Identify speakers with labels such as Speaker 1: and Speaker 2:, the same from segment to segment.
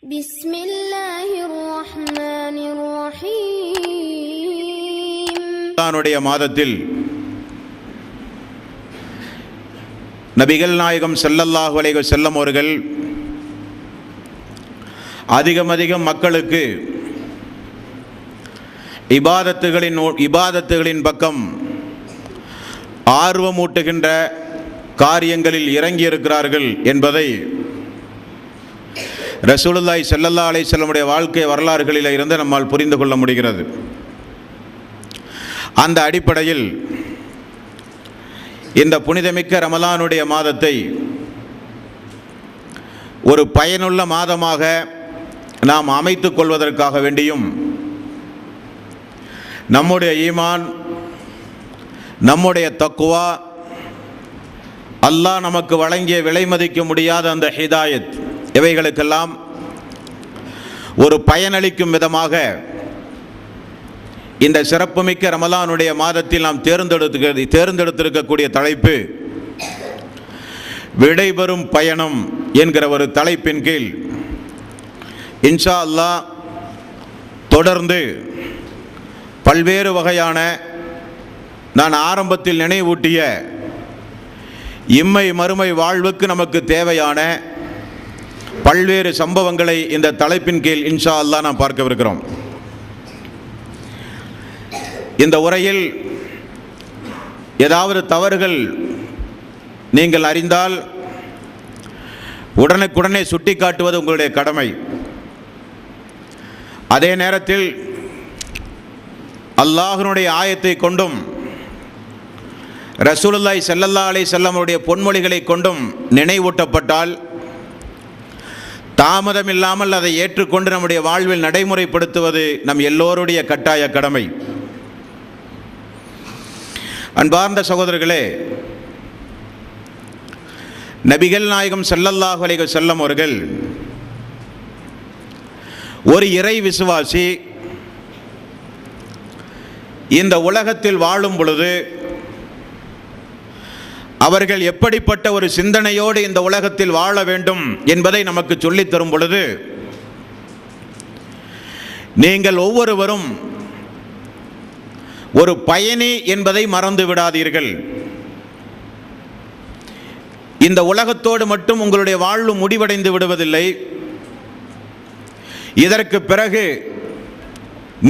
Speaker 1: பிஸ்மில்லாஹிர்ரஹ்மானிர்ரஹீம். மாதத்தில் நபிகள் நாயகம் ஸல்லல்லாஹு அலைஹி வஸல்லம் அவர்கள் அதிகம் மக்களுக்கு இபாதத்துகளின் பக்கம் ஆர்வமூட்டுகின்ற காரியங்களில் இறங்கியிருக்கிறார்கள் என்பதை ரசூலுல்லாஹி ஸல்லல்லாஹு அலைஹி வஸல்லமுடைய வாழ்க்கை வரலாறுகளில் இருந்து நம்மால் புரிந்து கொள்ள முடிகிறது. அந்த அடிப்படையில் இந்த புனிதமிக்க ரமலானுடைய மாதத்தை ஒரு பயனுள்ள மாதமாக நாம் அமைத்துக் கொள்வதற்காக வேண்டியும் நம்முடைய ஈமான், நம்முடைய தக்குவா, அல்லாஹ் நமக்கு வழங்கிய விலை மதிக்க முடியாத அந்த ஹிதாயத், இவைகளுக்கெல்லாம் ஒரு பயனளிக்கும் விதமாக இந்த சிறப்புமிக்க ரமலானுடைய மாதத்தில் நாம் தேர்ந்தெடுத்திருக்கக்கூடிய தலைப்பு விடைபெறும் பயணம் என்கிற ஒரு தலைப்பின் கீழ் இன்ஷா அல்லாஹ் தொடர்ந்து பல்வேறு வகையான நான் ஆரம்பத்தில் நினைவூட்டிய இம்மை மறுமை வாழ்வுக்கு நமக்கு தேவையான பல்வேறு சம்பவங்களை இந்த தலைப்பின் கீழ் இன்ஷா அல்லாஹ் நாம் பார்க்கவிருக்கிறோம். இந்த உரையில் ஏதாவது தவறுகள் நீங்கள் அறிந்தால் உடனுக்குடனே சுட்டிக்காட்டுவது உங்களுடைய கடமை. அதே நேரத்தில் அல்லாஹ்வினுடைய ஆயத்தை கொண்டும் ரசூலுல்லாஹி ஸல்லல்லாஹு அலைஹி வஸல்லமுடைய பொன்மொழிகளை கொண்டும் நினைவூட்டப்பட்டால் தாமதமில்லாமல் அதை ஏற்றுக்கொண்டு நம்முடைய வாழ்வில் நடைமுறைப்படுத்துவது நம் எல்லோருடைய கட்டாய கடமை. அன்பார்ந்த சகோதரர்களே, நபிகள் நாயகம் ஸல்லல்லாஹு அலைஹி வஸல்லம் அவர்கள் ஒரு இறை விசுவாசி இந்த உலகத்தில் வாழும் பொழுது அவர்கள் எப்படிப்பட்ட ஒரு சிந்தனையோடு இந்த உலகத்தில் வாழ வேண்டும் என்பதை நமக்கு சொல்லித் தரும் பொழுது, நீங்கள் ஒவ்வொருவரும் ஒரு பயணி என்பதை மறந்து விடாதீர்கள். இந்த உலகத்தோடு மட்டும் உங்களுடைய வாழ்வு முடிவடைந்து விடுவதில்லை. இதற்கு பிறகு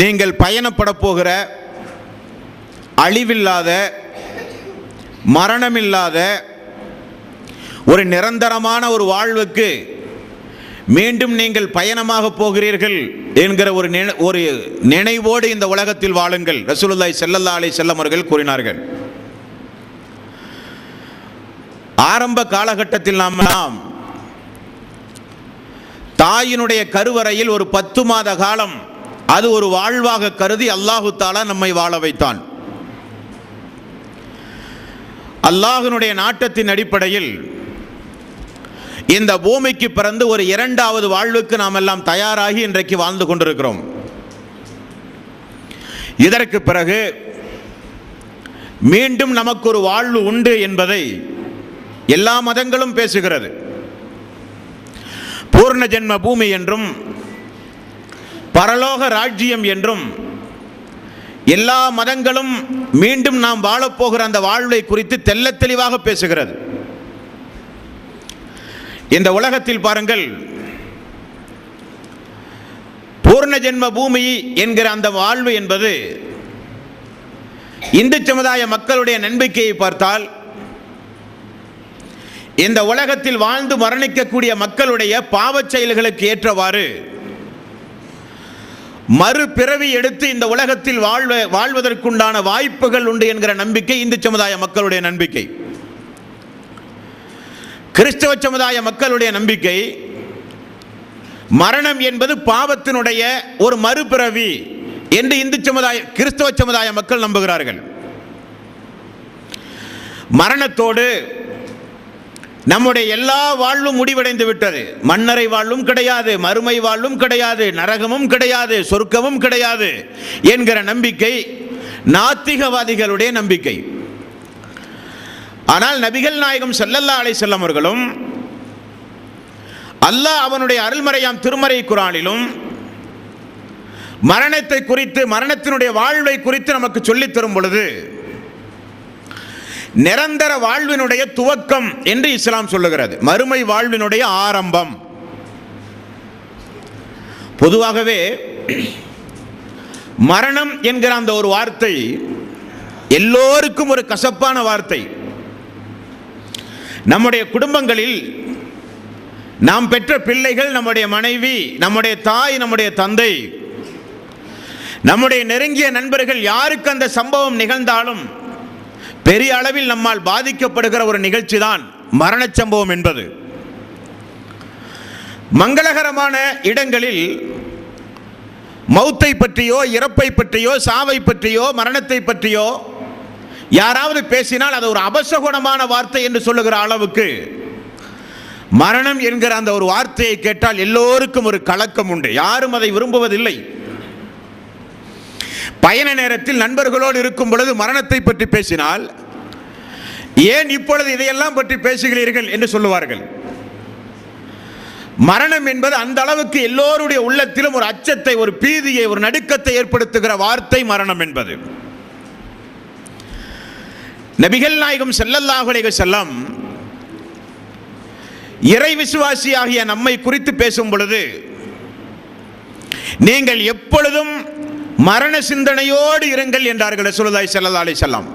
Speaker 1: நீங்கள் பயணப்பட போகிற அழிவில்லாத, மரணமில்லாத ஒரு நிரந்தரமான ஒரு வாழ்வுக்கு மீண்டும் நீங்கள் பயணமாக போகிறீர்கள் என்கிற ஒரு நினைவோடு இந்த உலகத்தில் வாழுங்கள். ரசூலுல்லாஹி ஸல்லல்லாஹு அலைஹி வஸல்லம் அவர்கள் கூறினார்கள். ஆரம்ப காலகட்டத்தில் நாம் தாயினுடைய கருவறையில் ஒரு 10 மாத காலம் அது ஒரு வாழ்வாக கருதி அல்லாஹு தஆலா நம்மை வாழ வைத்தான். அல்லாஹ்வினுடைய நாட்டத்தின் அடிப்படையில் இந்த பூமிக்கு பிறந்து ஒரு 2வது வாழ்வுக்கு நாம் எல்லாம் தயாராகி இன்றைக்கு வாழ்ந்து கொண்டிருக்கிறோம். இதற்கு பிறகு மீண்டும் நமக்கு ஒரு வாழ்வு உண்டு என்பதை எல்லா மதங்களும் பேசுகிறது. பூர்ண ஜென்ம பூமி என்றும் பரலோக ராஜ்யம் என்றும் எல்லா மதங்களும் மீண்டும் நாம் வாழப்போகிற அந்த வாழ்வை குறித்து தெள்ளத் தெளிவாக பேசுகிறது. இந்த உலகத்தில் பாருங்கள், பூர்ண ஜென்ம பூமி என்கிற அந்த வாழ்வு என்பது இந்து சமுதாய மக்களுடைய நம்பிக்கையை பார்த்தால் இந்த உலகத்தில் வாழ்ந்து மரணிக்கக்கூடிய மக்களுடைய பாவச் செயல்களுக்கு ஏற்றவாறு மறுபிறவி எடுத்து இந்த உலகத்தில் வாழ்வதற்குண்டான வாய்ப்புகள் உண்டு என்கிற நம்பிக்கை இந்து சமுதாய மக்களுடைய நம்பிக்கை. கிறிஸ்தவ சமுதாய மக்களுடைய நம்பிக்கை மரணம் என்பது பாவத்தினுடைய ஒரு மறுபிறவி என்று கிறிஸ்தவ சமுதாய மக்கள் நம்புகிறார்கள். மரணத்தோடு நம்முடைய எல்லா வாழ்வும் முடிவடைந்து விட்டது. மன்னரை வாழ்வும் கிடையாது, மறுமை வாழ்வும் கிடையாது, நரகமும் கிடையாது, சொர்க்கமும் கிடையாது என்கிற நம்பிக்கை நாத்திகவாதிகளுடைய நம்பிக்கை. ஆனால் நபிகள் நாயகம் ஸல்லல்லாஹு அலைஹி வஸல்லம் அவர்களும் அல்லாஹ் அவனுடைய அருள்மறையாம் திருமறை குர்ஆனிலும் மரணத்தை குறித்து, மரணத்தினுடைய வாழ்வை குறித்து நமக்கு சொல்லித் தரும் பொழுது நிரந்தர வாழ்வினுடைய துவக்கம் என்று இஸ்லாம் சொல்லுகிறது. மறுமை வாழ்வினுடைய ஆரம்பம். பொதுவாகவே மரணம் என்கிற அந்த ஒரு வார்த்தை எல்லோருக்கும் ஒரு கசப்பான வார்த்தை. நம்முடைய குடும்பங்களில் நாம் பெற்ற பிள்ளைகள், நம்முடைய மனைவி, நம்முடைய தாய், நம்முடைய தந்தை, நம்முடைய நெருங்கிய நண்பர்கள், யாருக்கு அந்த சம்பவம் நிகழ்ந்தாலும் பெரிய அளவில் நம்மால் பாதிக்கப்படுகிற ஒரு நிகழ்ச்சி தான் மரண சம்பவம் என்பது. மங்களகரமான இடங்களில் மௌத்தை பற்றியோ, இறப்பை பற்றியோ, சாவை பற்றியோ, மரணத்தை பற்றியோ யாராவது பேசினால் அது ஒரு அபசகுணமான வார்த்தை என்று சொல்லுகிற அளவுக்கு மரணம் என்கிற அந்த ஒரு வார்த்தையை கேட்டால் எல்லோருக்கும் ஒரு கலக்கம் உண்டு. யாரும் அதை விரும்புவதில்லை. பயண நேரத்தில் நண்பர்களோடு இருக்கும் பொழுது மரணத்தை பற்றி பேசினால், ஏன் இப்பொழுது இதையெல்லாம் பற்றி பேசுகிறீர்கள் என்று சொல்லுவார்கள். மரணம் என்பது அந்த அளவுக்கு எல்லோருடைய உள்ளத்திலும் ஒரு அச்சத்தை, ஒரு பீதியை, ஒரு நடுக்கத்தை ஏற்படுத்துகிற வார்த்தை மரணம் என்பது. நபிகள் நாயகம் ஸல்லல்லாஹு அலைஹி வஸல்லம் இறை விசுவாசியாகிய நம்மை குறித்து பேசும் பொழுது, நீங்கள் எப்பொழுதும் மரண சிந்தனையோடு இருங்கள் என்றார்கள் ரசூலுல்லாஹி ஸல்லல்லாஹு அலைஹி வஸல்லம்.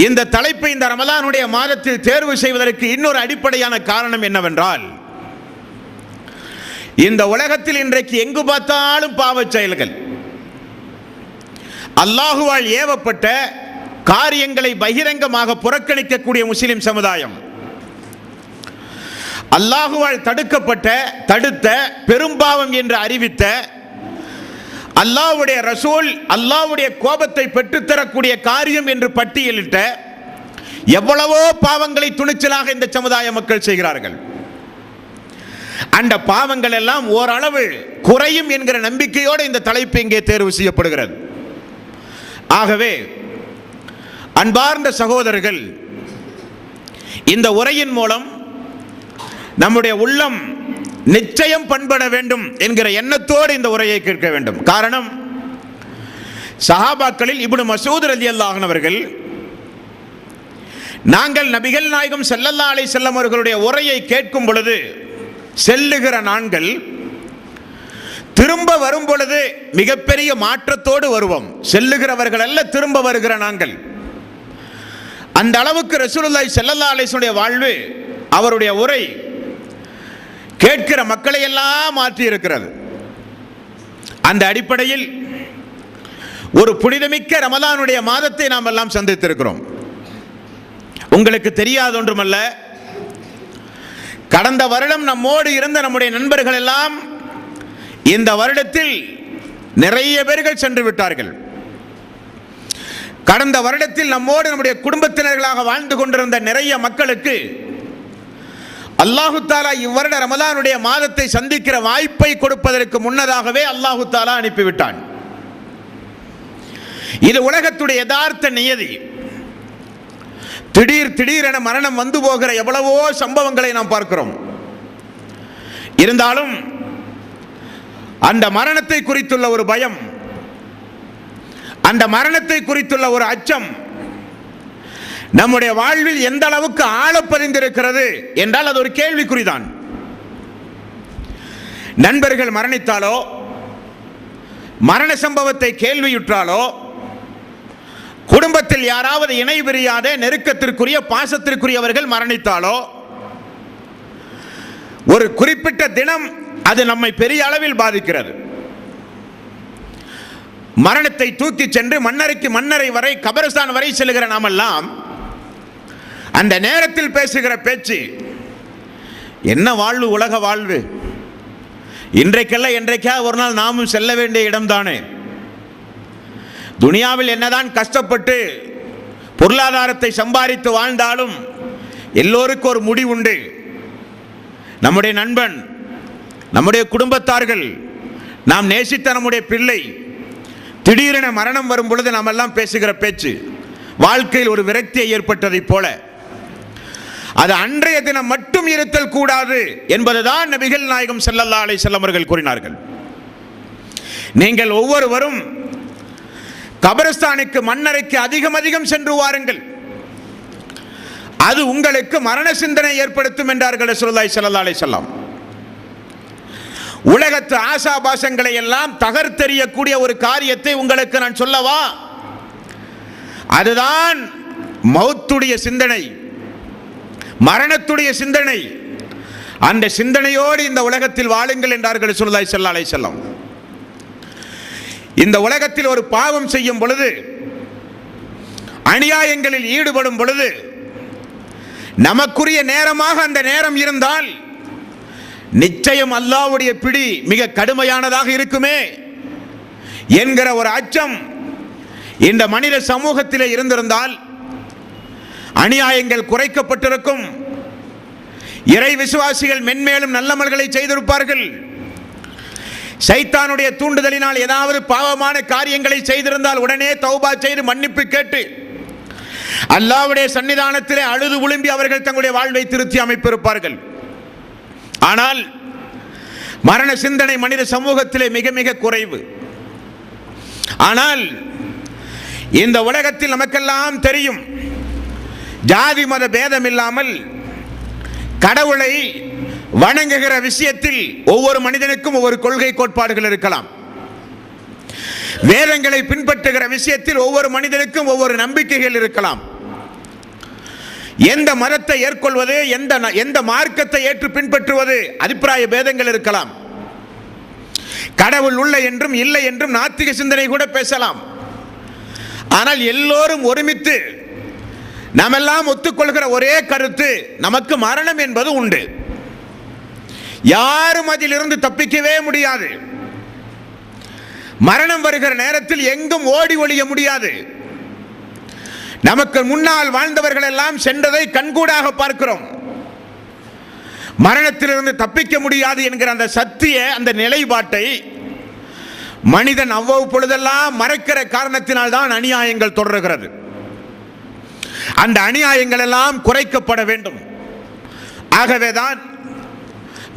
Speaker 1: இந்த தலைப்பை இந்த ரமலானுடைய மாதத்தில் தேர்வு செய்வதற்கு இன்னொரு அடிப்படையான காரணம் என்னவென்றால், இந்த உலகத்தில் இன்றைக்கு எங்கு பார்த்தாலும் பாவச் செயல்கள், அல்லாஹுவால் ஏவப்பட்ட காரியங்களை பகிரங்கமாக புறக்கணிக்கக்கூடிய முஸ்லிம் சமுதாயம், அல்லாஹுவால் தடுத்த பெரும்பாவம் என்று அறிவித்த, அல்லாஹ்வுடைய ரசூல் அல்லாஹ்வுடைய கோபத்தை பெற்றுத்தரக்கூடிய காரியம் என்று பட்டியலிட்ட எவ்வளவோ பாவங்களை துணிச்சலாக இந்த சமுதாய மக்கள் செய்கிறார்கள். அந்த பாவங்கள் எல்லாம் ஓரளவு குறையும் என்கிற நம்பிக்கையோடு இந்த தலைப்பு இங்கே தேர்வு செய்யப்படுகிறது. ஆகவே அன்பார்ந்த சகோதரர்கள், இந்த உரையின் மூலம் நம்முடைய உள்ளம் நிச்சயம் பண்பட வேண்டும் என்கிற எண்ணத்தோடு இந்த உரையை கேட்க வேண்டும். காரணம், சஹாபாக்களில் இப்னு மஸ்ஊத் ரலியல்லாஹு அன்ஹு அவர்கள், நாங்கள் நபிகள் நாயகம் ஸல்லல்லாஹு அலைஹி வஸல்லம் அவர்களுடைய உரையை கேட்கும் பொழுது செல்லுகிற நாட்கள் திரும்ப வரும் பொழுது மிகப்பெரிய மாற்றத்தோடு வருவோம். செல்லுகிறவர்கள் அல்ல, திரும்ப வருகிற நாங்கள். அந்த அளவுக்கு ரசூலுல்லாஹி ஸல்லல்லாஹு அலைஹி வஸல்லம் வாழ்வு, அவருடைய உரை கேட்கிற மக்களை எல்லாம் மாற்றி இருக்கிறது. அந்த அடிப்படையில் ஒரு புனிதமிக்க ரமலானுடைய மாதத்தை நாம் எல்லாம் சந்தித்திருக்கிறோம். உங்களுக்கு தெரியாத ஒன்றுமல்ல, கடந்த வருடம் நம்மோடு இருந்த நம்முடைய நண்பர்கள் எல்லாம் இந்த வருடத்தில் நிறைய பேர்கள் சென்று விட்டார்கள். கடந்த வருடத்தில் நம்மோடு நம்முடைய குடும்பத்தினர்களாக வாழ்ந்து கொண்டிருந்த நிறைய மக்களுக்கு அல்லாஹு தாலா இவ்வருட ரமலானுடைய மாதத்தை சந்திக்கிற வாய்ப்பை கொடுப்பதற்கு முன்னதாகவே அல்லாஹு தாலா அனுப்பிவிட்டான். இது உலகத்துடைய யதார்த்த நியதி. திடீரென மரணம் வந்து போகிற எவ்வளவோ சம்பவங்களை நாம் பார்க்கிறோம். இருந்தாலும் அந்த மரணத்தை குறித்துள்ள ஒரு பயம், அந்த மரணத்தை குறித்துள்ள ஒரு அச்சம் நம்முடைய வாழ்வில் எந்த அளவுக்கு ஆழப்பதிந்திருக்கிறது என்றால் அது ஒரு கேள்விக்குறிதான். நண்பர்கள் மரணித்தாலோ, மரண சம்பவத்தை கேள்வியுற்றாலோ, குடும்பத்தில் யாராவது இணை பிரியாத நெருக்கத்திற்குரிய பாசத்திற்குரியவர்கள் மரணித்தாலோ, ஒரு குறிப்பிட்ட தினம் அது நம்மை பெரிய அளவில் பாதிக்கிறது. மரணத்தை தூக்கி சென்று மன்னரை வரை, கபரஸ்தான் வரை செல்லுகிற நாமெல்லாம் அந்த நேரத்தில் பேசுகிற பேச்சு, என்ன வாழ்வு, உலக வாழ்வு, இன்றைக்கல்ல என்றைக்கா ஒரு நாள் நாமும் செல்ல வேண்டிய இடம்தானே. துனியாவில் என்னதான் கஷ்டப்பட்டு பொருளாதாரத்தை சம்பாதித்து வாழ்ந்தாலும் எல்லோருக்கும் ஒரு முடிவுண்டு. நம்முடைய நண்பன், நம்முடைய குடும்பத்தார்கள், நாம் நேசித்த நம்முடைய பிள்ளை திடீரென மரணம் வரும் பொழுது நாம் எல்லாம் பேசுகிற பேச்சு வாழ்க்கையில் ஒரு விரக்தியை ஏற்பட்டதை போல. அது அன்றைய தினம் மட்டும் இருத்தல் கூடாது என்பதுதான் நபிகள் நாயகம் ஸல்லல்லாஹு அலைஹி வஸல்லம் அவர்கள் கூறினார்கள். நீங்கள் ஒவ்வொருவரும் கபரஸ்தானுக்கு மண்ணறைக்கு அதிகம் அதிகம் சென்று வாருங்கள், அது உங்களுக்கு மரண சிந்தனை ஏற்படுத்தும் என்றார்கள் ரசூலுல்லாஹி ஸல்லல்லாஹு அலைஹி வஸல்லம். உலகத்து ஆசாபாசங்களை எல்லாம் தகர்த்தெறியக்கூடிய ஒரு காரியத்தை உங்களுக்கு நான் சொல்லவா? அதுதான் மௌத்துடைய சிந்தனை, மரணத்துடைய சிந்தனை. அந்த சிந்தனையோடு இந்த உலகத்தில் வாழுங்கள் என்றார்கள் ரசூலுல்லாஹி ஸல்லல்லாஹு அலைஹி வஸல்லம். இந்த உலகத்தில் ஒரு பாவம் செய்யும் பொழுது, அநியாயங்களில் ஈடுபடும் பொழுது, நமக்குரிய நேரமாக அந்த நேரம் இருந்தால் நிச்சயம் அல்லாஹ்வுடைய பிடி மிக கடுமையானதாக இருக்குமே என்கிற ஒரு அச்சம் இந்த மனித சமூகத்திலே இருந்திருந்தால் அநியாயங்கள் குறைக்கப்பட்டிருக்கும், இறை விசுவாசிகள் மென்மேலும் நல்லமல்களை செய்திருப்பார்கள். சைத்தானுடைய தூண்டுதலினால் ஏதாவது பாவமான காரியங்களை செய்திருந்தால் உடனே தௌபா செய்து மன்னிப்பு கேட்டு அல்லாஹ்வுடைய சன்னிதானத்திலே அழுது உளும்பி அவர்கள் தங்களுடைய வாழ்வை திருத்தி அமைப்பிருப்பார்கள். ஆனால் மரண சிந்தனை மனித சமூகத்திலே மிக மிக குறைவு. ஆனால் இந்த உலகத்தில் நமக்கெல்லாம் தெரியும், ஜாதி மத பேதம் இல்லாமல் கடவுளை வணங்குகிற விஷயத்தில் ஒவ்வொரு மனிதனுக்கும் ஒவ்வொரு கொள்கை கோட்பாடுகள் இருக்கலாம். வேதங்களை பின்பற்றுகிற விஷயத்தில் ஒவ்வொரு மனிதனுக்கும் ஒவ்வொரு நம்பிக்கைகள் இருக்கலாம். எந்த மதத்தை ஏற்கொள்வது, எந்த மார்க்கத்தை ஏற்று பின்பற்றுவது, அபிப்பிராய பேதங்கள் இருக்கலாம். கடவுள் உள்ள என்றும் இல்லை என்றும் நாத்திக சிந்தனை கூட பேசலாம். ஆனால் எல்லோரும் ஒருமித்து நாமெல்லாம் ஒத்துக்கொள்கிற ஒரே கருத்து, நமக்கு மரணம் என்பது உண்டு. யாரும் அதிலிருந்து தப்பிக்கவே முடியாது. மரணம் வருகிற நேரத்தில் எங்கும் ஓடி ஒளிய முடியாது. நமக்கு முன்னால் வாழ்ந்தவர்கள் எல்லாம் சென்றதை கண்கூடாக பார்க்கிறோம். மரணத்திலிருந்து தப்பிக்க முடியாது என்கிற அந்த சத்திய, அந்த நிலைப்பாட்டை மனிதன் அவ்வப்பொழுதெல்லாம் மறைக்கிற காரணத்தினால் தான் அநியாயங்கள் தொடர்கிறது. அந்த அநியாயங்கள் எல்லாம் குறைக்கப்பட வேண்டும். ஆகவேதான்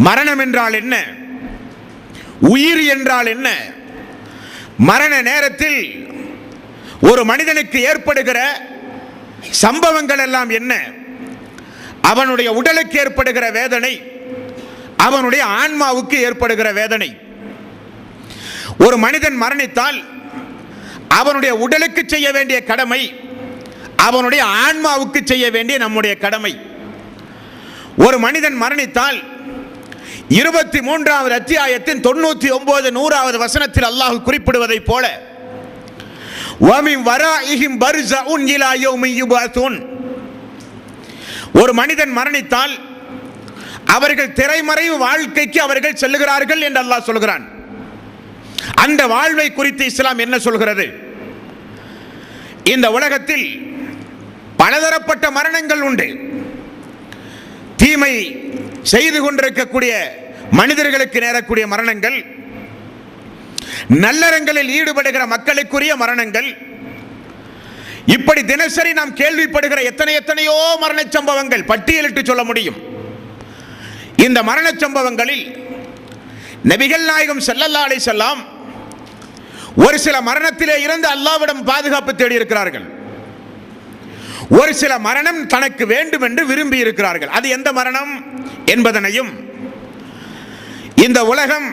Speaker 1: மரணம் என்றால் என்ன, உயிர் என்றால் என்ன, மரண நேரத்தில் ஒரு மனிதனுக்கு ஏற்படுகிற சம்பவங்கள் எல்லாம் என்ன, அவனுடைய உடலுக்கு ஏற்படுகிற வேதனை, அவனுடைய ஆன்மாவுக்கு ஏற்படுகிற வேதனை. ஒரு மனிதன் மரணித்தால் அவனுடைய உடலுக்கு செய்ய வேண்டிய கடமை, அவனுடைய ஆன்மாவுக்கு செய்ய வேண்டிய நம்முடைய கடமை. ஒரு மனிதன் மரணித்தால் 23வது அத்தியாயத்தின் 99 100வது வசனத்தில் அல்லாஹ் குறிப்பிடுவதை போல, ஒரு மனிதன் மரணித்தால் அவர்கள் திரைமறைவு வாழ்க்கைக்கு அவர்கள் செல்லுகிறார்கள் என்று அல்லாஹ் சொல்கிறான். அந்த வாழ்வை குறித்து இஸ்லாம் என்ன சொல்கிறது? இந்த உலகத்தில் பலதரப்பட்ட மரணங்கள் உண்டு. தீமை செய்து கொண்டிருக்கக்கூடிய மனிதர்களுக்கு நேரக்கூடிய மரணங்கள், நல்லறங்களில் ஈடுபடுகிற மக்களுக்குரிய மரணங்கள், இப்படி தினசரி நாம் கேள்விப்படுகிற எத்தனையோ மரண சம்பவங்கள் பட்டியலிட்டு சொல்ல முடியும். இந்த மரண சம்பவங்களில் நபிகள் நாயகம் ஸல்லல்லாஹு அலைஹி வஸல்லம் ஒரு சில மரணத்திலே இருந்து அல்லாஹ்விடம் பாதுகாப்பு தேடி இருக்கிறார்கள். ஒரு சில மரணம் தனக்கு வேண்டும் என்று விரும்பி இருக்கிறார்கள். அது எந்த மரணம் என்பதனையும் இந்த உலகம்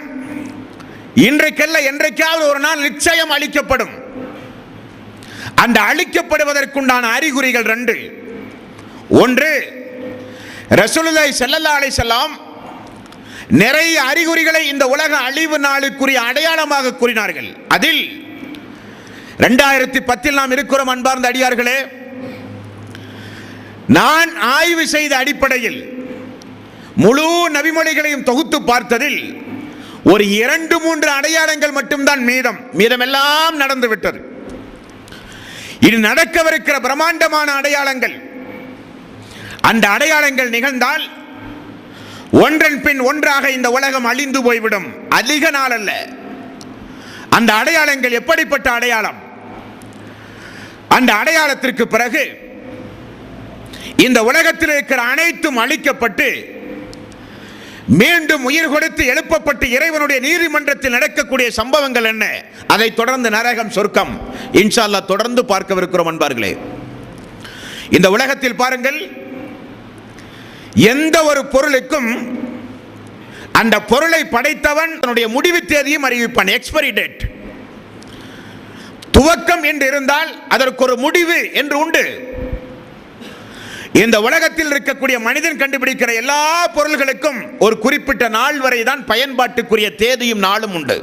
Speaker 1: இன்றைக்கல்ல என்றைக்காவது ஒரு நாள் நிச்சயம் அழிக்கப்படும். அந்த அழிக்கப்படுவதற்குண்டான அறிகுறிகள் 2. ஒன்று, ரசூலுல்லாஹி ஸல்லல்லாஹு அலைஹி வஸல்லம் நிறைய அறிகுறிகளை இந்த உலக அழிவு நாளுக்குரிய அடையாளமாக கூறினார்கள். அதில் 2010 நாம் இருக்கிறோம் அன்பார்ந்த அடியார்களே. நான் ஆய்வு செய்த அடிப்படையில் முழு நபிமொழிகளையும் தொகுத்து பார்த்ததில் ஒரு 2-3 அடையாளங்கள் மட்டும்தான் மீதமெல்லாம் நடந்துவிட்டது. இது நடக்கவிருக்கிற பிரம்மாண்டமான அடையாளங்கள். அந்த அடையாளங்கள் நிகழ்ந்தால் ஒன்றன் பின் ஒன்றாக இந்த உலகம் அழிந்து போய்விடும். அதிக நாள் அல்ல. அந்த அடையாளங்கள் எப்படிப்பட்ட அடையாளம்? அந்த அடையாளத்திற்கு பிறகு இந்த உலகத்தில் இருக்கிற அனைத்தும் அழிக்கப்பட்டு மீண்டும் உயிர் கொடுத்து எழுப்பப்பட்டு இறைவனுடைய நீதிமன்றத்தில் நடக்கக்கூடிய சம்பவங்கள் என்ன? அதை தொடர்ந்து நரகம், சொர்க்கம் இன்ஷா அல்லாஹ் தொடர்ந்து பார்க்கவிருக்கிறோம் அன்பார்களே. இந்த உலகத்தில் பாருங்கள், எந்த ஒரு பொருளுக்கும் அந்த பொருளை படைத்தவன் தன்னுடைய முடிவு தேதியும் அறிவிப்பான். எக்ஸ்பைரி டேட், துவக்கம் என்று இருந்தால் அதற்கு ஒரு முடிவு என்று உண்டு. இந்த உலகத்தில் இருக்கக்கூடிய மனிதன் கண்டுபிடிக்கிற எல்லா பொருள்களுக்கும் ஒரு குறிப்பிட்ட நாள் வரை தான் பயன்பாட்டுக்குரிய தேதியும் நாளும் உண்டு.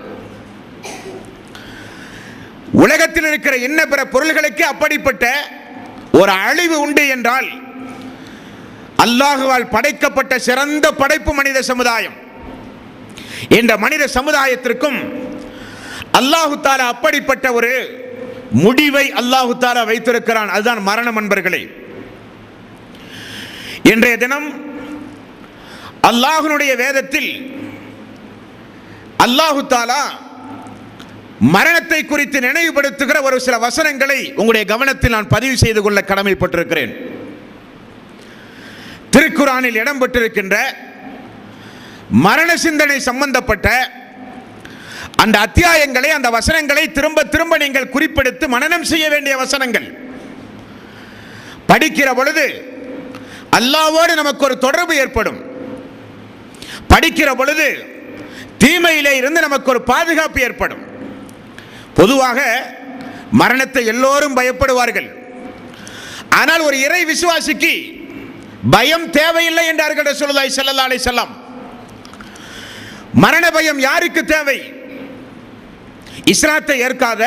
Speaker 1: உலகத்தில் இருக்கிற இன்ன பிற பொருள்களுக்கு அப்படிப்பட்ட ஒரு அழிவு உண்டு என்றால், அல்லாஹுவால் படைக்கப்பட்ட சிறந்த படைப்பு மனித சமுதாயம், இந்த மனித சமுதாயத்திற்கும் அல்லாஹு தஆலா அப்படிப்பட்ட ஒரு முடிவை அல்லாஹு தஆலா வைத்திருக்கிறான். அதுதான் மரணம் அன்பர்களே. இன்றைய தினம் அல்லாஹ்வுடைய வேதத்தில் அல்லாஹு தஆலா மரணத்தை குறித்து நினைவுபடுத்துகிற ஒரு சில வசனங்களை உங்களுடைய கவனத்தில் நான் பதிவு செய்து கொள்ள கடமைப்பட்டிருக்கிறேன். திருக்குர்ஆனில் இடம்பெற்றிருக்கின்ற மரண சிந்தனை சம்பந்தப்பட்ட அந்த அத்தியாயங்களை, அந்த வசனங்களை திரும்ப திரும்ப நீங்கள் குறிப்பெடுத்து மனனம் செய்ய வேண்டிய வசனங்கள். படிக்கிற பொழுது அல்லாஹ்வோடு நமக்கு ஒரு தொடர்பு ஏற்படும். படிக்கிற பொழுது தீமையிலே இருந்து நமக்கு ஒரு பாதுகாப்பு ஏற்படும். பொதுவாக மரணத்தை எல்லோரும் பயப்படுவார்கள். ஆனால் ஒரு இறை விசுவாசிக்கு பயம் தேவையில்லை என்றார்கள் ரசூலுல்லாஹி ஸல்லல்லாஹு அலைஹி வஸல்லம். மரண பயம் யாருக்கு தேவை? இஸ்லாத்தை ஏற்காத,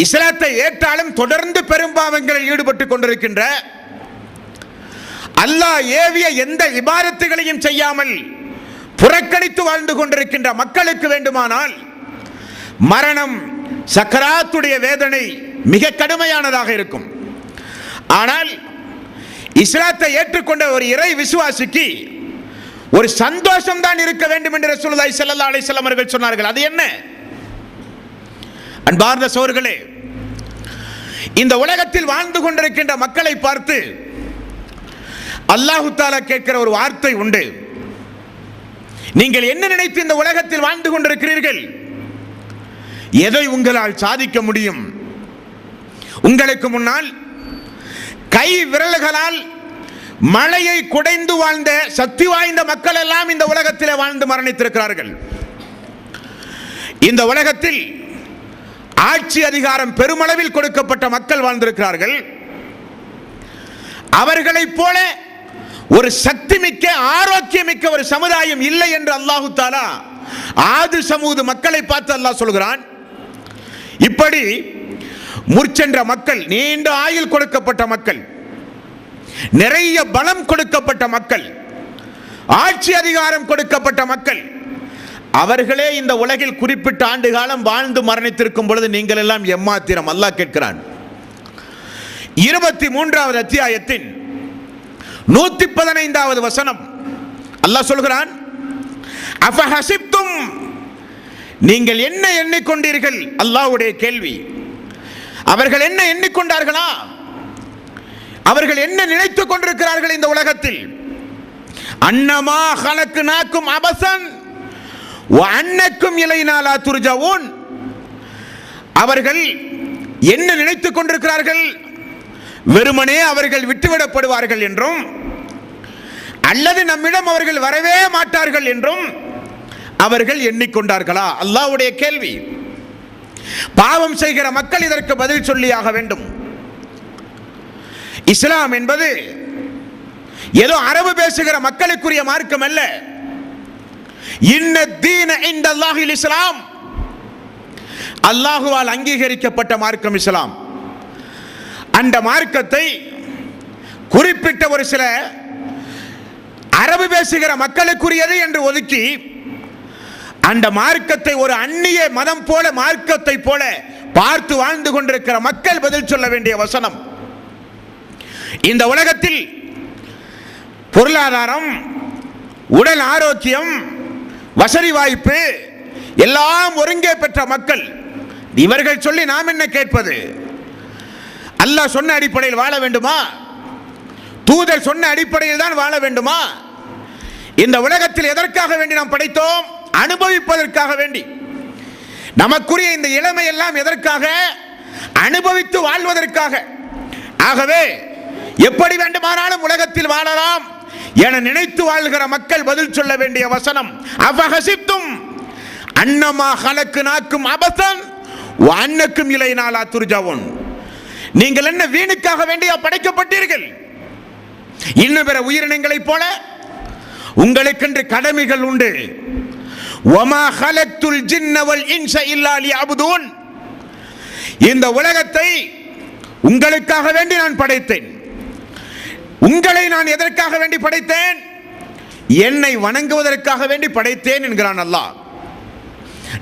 Speaker 1: இஸ்லாத்தை ஏற்றாலும் தொடர்ந்து பெரும்பாவங்களில் ஈடுபட்டுக் கொண்டிருக்கின்ற, அல்லாஹ் ஏவிய எந்த இபாதத்துகளையும் செய்யாமல் புறக்கணித்து வாழ்ந்து கொண்டிருக்கின்ற மக்களுக்கு வேண்டுமானால் மரணம், சக்கராத்துடைய வேதனை மிக கடுமையானதாக இருக்கும். ஆனால் இஸ்லாத்தை ஏற்றுக்கொண்ட ஒரு இறை விசுவாசிக்கு ஒரு சந்தோஷம் தான் இருக்க வேண்டும் என்று ரசூலுல்லாஹி ஸல்லல்லாஹு அலைஹி வஸல்லம் அவர்கள் சொன்னார்கள். அது என்ன? அன்பார்ந்த சகோதரர்களே, இந்த உலகத்தில் வாழ்ந்து கொண்டிருக்கின்ற மக்களை பார்த்து அல்லாஹு தஆலா கேட்கிற ஒரு வார்த்தை உண்டு. நீங்கள் என்ன நினைத்து இந்த உலகத்தில் வாழ்ந்து கொண்டிருக்கிறீர்கள்? எதை உங்களால் சாதிக்க முடியும்? உங்களுக்கு முன்னால் கை விரல்களால் மலையை குடைந்து வாழ்ந்த சக்தி வாய்ந்த மக்கள் எல்லாம் இந்த உலகத்தில் வாழ்ந்து மரணித்திருக்கிறார்கள். இந்த உலகத்தில் ஆட்சி அதிகாரம் பெருமளவில் கொடுக்கப்பட்ட மக்கள் வாழ்ந்திருக்கிறார்கள். அவர்களைப் போல ஒரு சக்தி மிக்க, ஆரோக்கியமிக்க ஒரு சமுதாயம் இல்லை என்று அல்லாஹு தஆலா ஆது சமூது மக்களை பார்த்து அல்லாஹ் சொல்கிறான். இப்படி முற்சென்ற மக்கள், நீண்ட ஆயுள் கொடுக்கப்பட்ட மக்கள், நிறைய பலம் கொடுக்கப்பட்ட மக்கள், ஆட்சி அதிகாரம் கொடுக்கப்பட்ட மக்கள், அவர்களே இந்த உலகில் குறிப்பிட்ட ஆண்டு காலம் வாழ்ந்து மரணித்திருக்கும் பொழுது நீங்கள் எல்லாம் எம்மாத்திரம்? அல்லாஹ் கேட்கிறான். 23வது அத்தியாயத்தின் 115வது வசனம் அல்லாஹ் சொல்கிறான், அஃபஹஸிப்தும், நீங்கள் என்ன எண்ணிக்கொண்டீர்கள்? அல்லாஹ்வுடைய கேள்வி. அவர்கள் என்ன எண்ணிக்கொண்டார்களா? அவர்கள் என்ன நினைத்துக் கொண்டிருக்கிறார்கள் இந்த உலகத்தில்? அன்னமா ஹலக்னாக்கும் அபஸன் வ அன்னக்கும் இலைனா லா துர்ஜஊன். அவர்கள் என்ன நினைத்துக் கொண்டிருக்கிறார்கள்? வெறுமனே அவர்கள் விட்டுவிடப்படுவார்கள் என்றும், அல்லது நம்மிடம் அவர்கள் வரவே மாட்டார்கள் என்றும் அவர்கள் எண்ணிக்கொண்டார்களா? அல்லாஹ்வுடைய கேள்வி. பாவம் செய்கிற மக்கள் இதற்கு பதில் சொல்லியாக வேண்டும். இஸ்லாம் என்பது ஏதோ அரபு பேசுகிற மக்களுக்குரிய மார்க்கம் அல்ல. இன்ன தீன இன்தல்லாஹில் இஸ்லாம், அல்லாஹுவால் அங்கீகரிக்கப்பட்ட மார்க்கம் இஸ்லாம். அந்த மார்க்கத்தை குறிப்பிட்ட ஒரு சில அரபு பேசுகிற மக்களுக்குரியது என்று ஒதுக்கி அந்த மார்க்கத்தை ஒரு அந்நிய மதம் போல, மார்க்கத்தை போல பார்த்து வாழ்ந்து கொண்டிருக்கிற மக்கள் பதில் சொல்ல வேண்டிய வசனம். இந்த உலகத்தில் பொருளாதாரம், உடல் ஆரோக்கியம், வசதி வாய்ப்பு எல்லாம் ஒருங்கே பெற்ற மக்கள். இவர்கள் சொல்லி நாம் என்ன கேட்பது? அல்லாஹ் சொன்ன அடிப்படையில் வாழ வேண்டுமா? தூதர் சொன்ன அடிப்படையில் தான் வாழ வேண்டுமா? இந்த உலகத்தில் எதற்காக வேண்டி நாம் படைத்தோம்? அனுபவிப்பதற்காக வேண்டி. நமக்குரிய இந்த இளமை எல்லாம் எதற்காக? அனுபவித்து வாழ்வதற்காக. ஆகவே எப்படி வேண்டுமானாலும் உலகத்தில் வாழலாம் என நினைத்து வாழ்கிற மக்கள் பதில் சொல்ல வேண்டிய வசனம், அஃபஹசிப்தும் அன்னமா ஹலக்னாக்கும் அபஸன் வ அன்னக்கும் இலைனா லா துர்ஜவுன். நீங்கள் என்ன வீணுக்காக வேண்டியா படைக்கப்பட்டீர்கள்? இன்னும் பிற உயிரினங்களைப் போல உங்களுக்கென்று கடமைகள் உண்டு. வமா ஹலக்துல் ஜின்ன வல் இன்ஸ இல்லா லியஅபுதூன். இந்த உலகத்தை உங்களுக்காக வேண்டி நான் படைத்தேன். உங்களை நான் எதற்காக வேண்டி படைத்தேன்? என்னை வணங்குவதற்காக வேண்டி படைத்தேன் என்கிறான் அல்லாஹ்.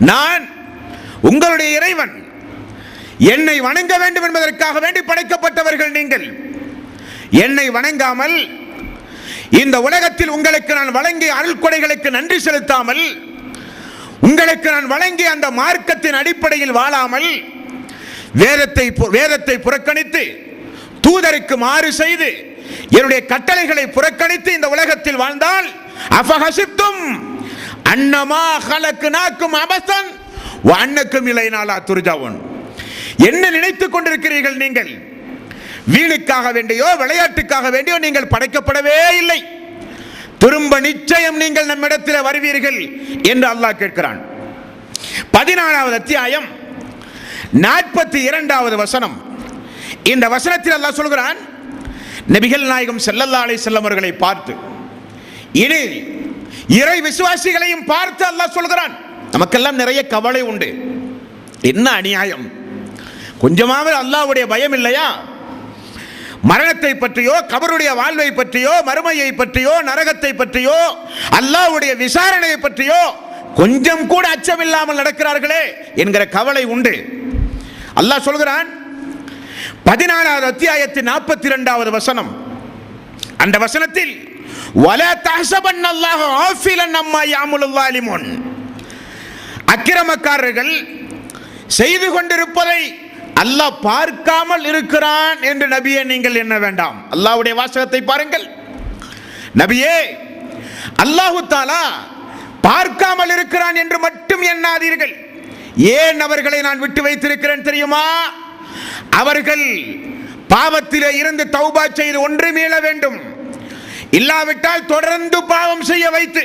Speaker 1: நான் உங்களுடைய இறைவன், என்னை வணங்க வேண்டும் என்பதற்காக வேண்டி படைக்கப்பட்டவர்கள் நீங்கள். என்னை வணங்காமல் இந்த உலகத்தில் உங்களுக்கு நான் வழங்கிய அருள் கொடைகளுக்கு நன்றி செலுத்தாமல், உங்களுக்கு நான் வழங்கிய அந்த மார்க்கத்தின் அடிப்படையில் வாழாமல், வேதத்தை புறக்கணித்து தூதருக்கு மாறு செய்து என்னுடைய கட்டளைகளை புறக்கணித்து இந்த உலகத்தில் வாழ்ந்தால், அஃபஹசிப்தும் அன்னமா ஹலக்னாக்கும் அபஸன் வ அன்னக்கும் இலைனா லா துர்ஜவுன். என்ன நினைத்துக் கொண்டிருக்கிறீர்கள் நீங்கள்? வீணுக்காக வேண்டியோ விளையாட்டுக்காக வேண்டியோ நீங்கள் படைக்கப்படவே இல்லை. திரும்ப நிச்சயம் நீங்கள் நம்மிடத்தில் வருவீர்கள் என்று அல்லாஹ் கேட்கிறான். 14வது அத்தியாயம் 42வது வசனம். இந்த வசனத்தில் அல்லாஹ் சொல்கிறான், நபிகள் நாயகம் ஸல்லல்லாஹு அலைஹி வஸல்லம் அவர்களை பார்த்து, இனி இறை விசுவாசிகளையும் பார்த்து அல்லாஹ் சொல்கிறான். நமக்கெல்லாம் நிறைய கவலை உண்டு. என்ன அநியாயம்! கொஞ்சமாவது அல்லாஹ்வுடைய பயம் இல்லையா? மரணத்தை பற்றியோ, கபருடைய வாழ்வை பற்றியோ, மறுமையை பற்றியோ, நரகத்தை பற்றியோ, அல்லாஹ்வுடைய விசாரணையை பற்றியோ கொஞ்சம் கூட அச்சமில்லாமல் நடக்கிறார்களே என்கிற கவலை உண்டு. அல்லாஹ் சொல்கிறான் 14வது அத்தியாயத்தின் 42வது வசனம். அந்த வசனத்தில், வலா தஹ்ஸபன்னல்லாஹ ஆஃபிலன் அம்மா யஅமலுல் ஸாலிமூன். அக்கிரமக்காரர்கள் செய்து கொண்டிருப்பதை அல்லாஹ் பார்க்காமல் இருக்கிறான் என்று நபியே நீங்கள் எண்ண வேண்டாம். அல்லாஹ்வுடைய வாசகத்தை பாருங்கள். நபியே, அல்லாஹ் தஆலா பார்க்காமல் இருக்கிறான் என்று மட்டும் எண்ணாதீர்கள். ஏன் அவர்களை நான் விட்டு வைத்திருக்கிறேன் தெரியுமா? அவர்கள் பாவத்திலே இருந்து தௌபா செய்து ஒன்று மீள வேண்டும். இல்லாவிட்டால் தொடர்ந்து பாவம் செய்ய வைத்து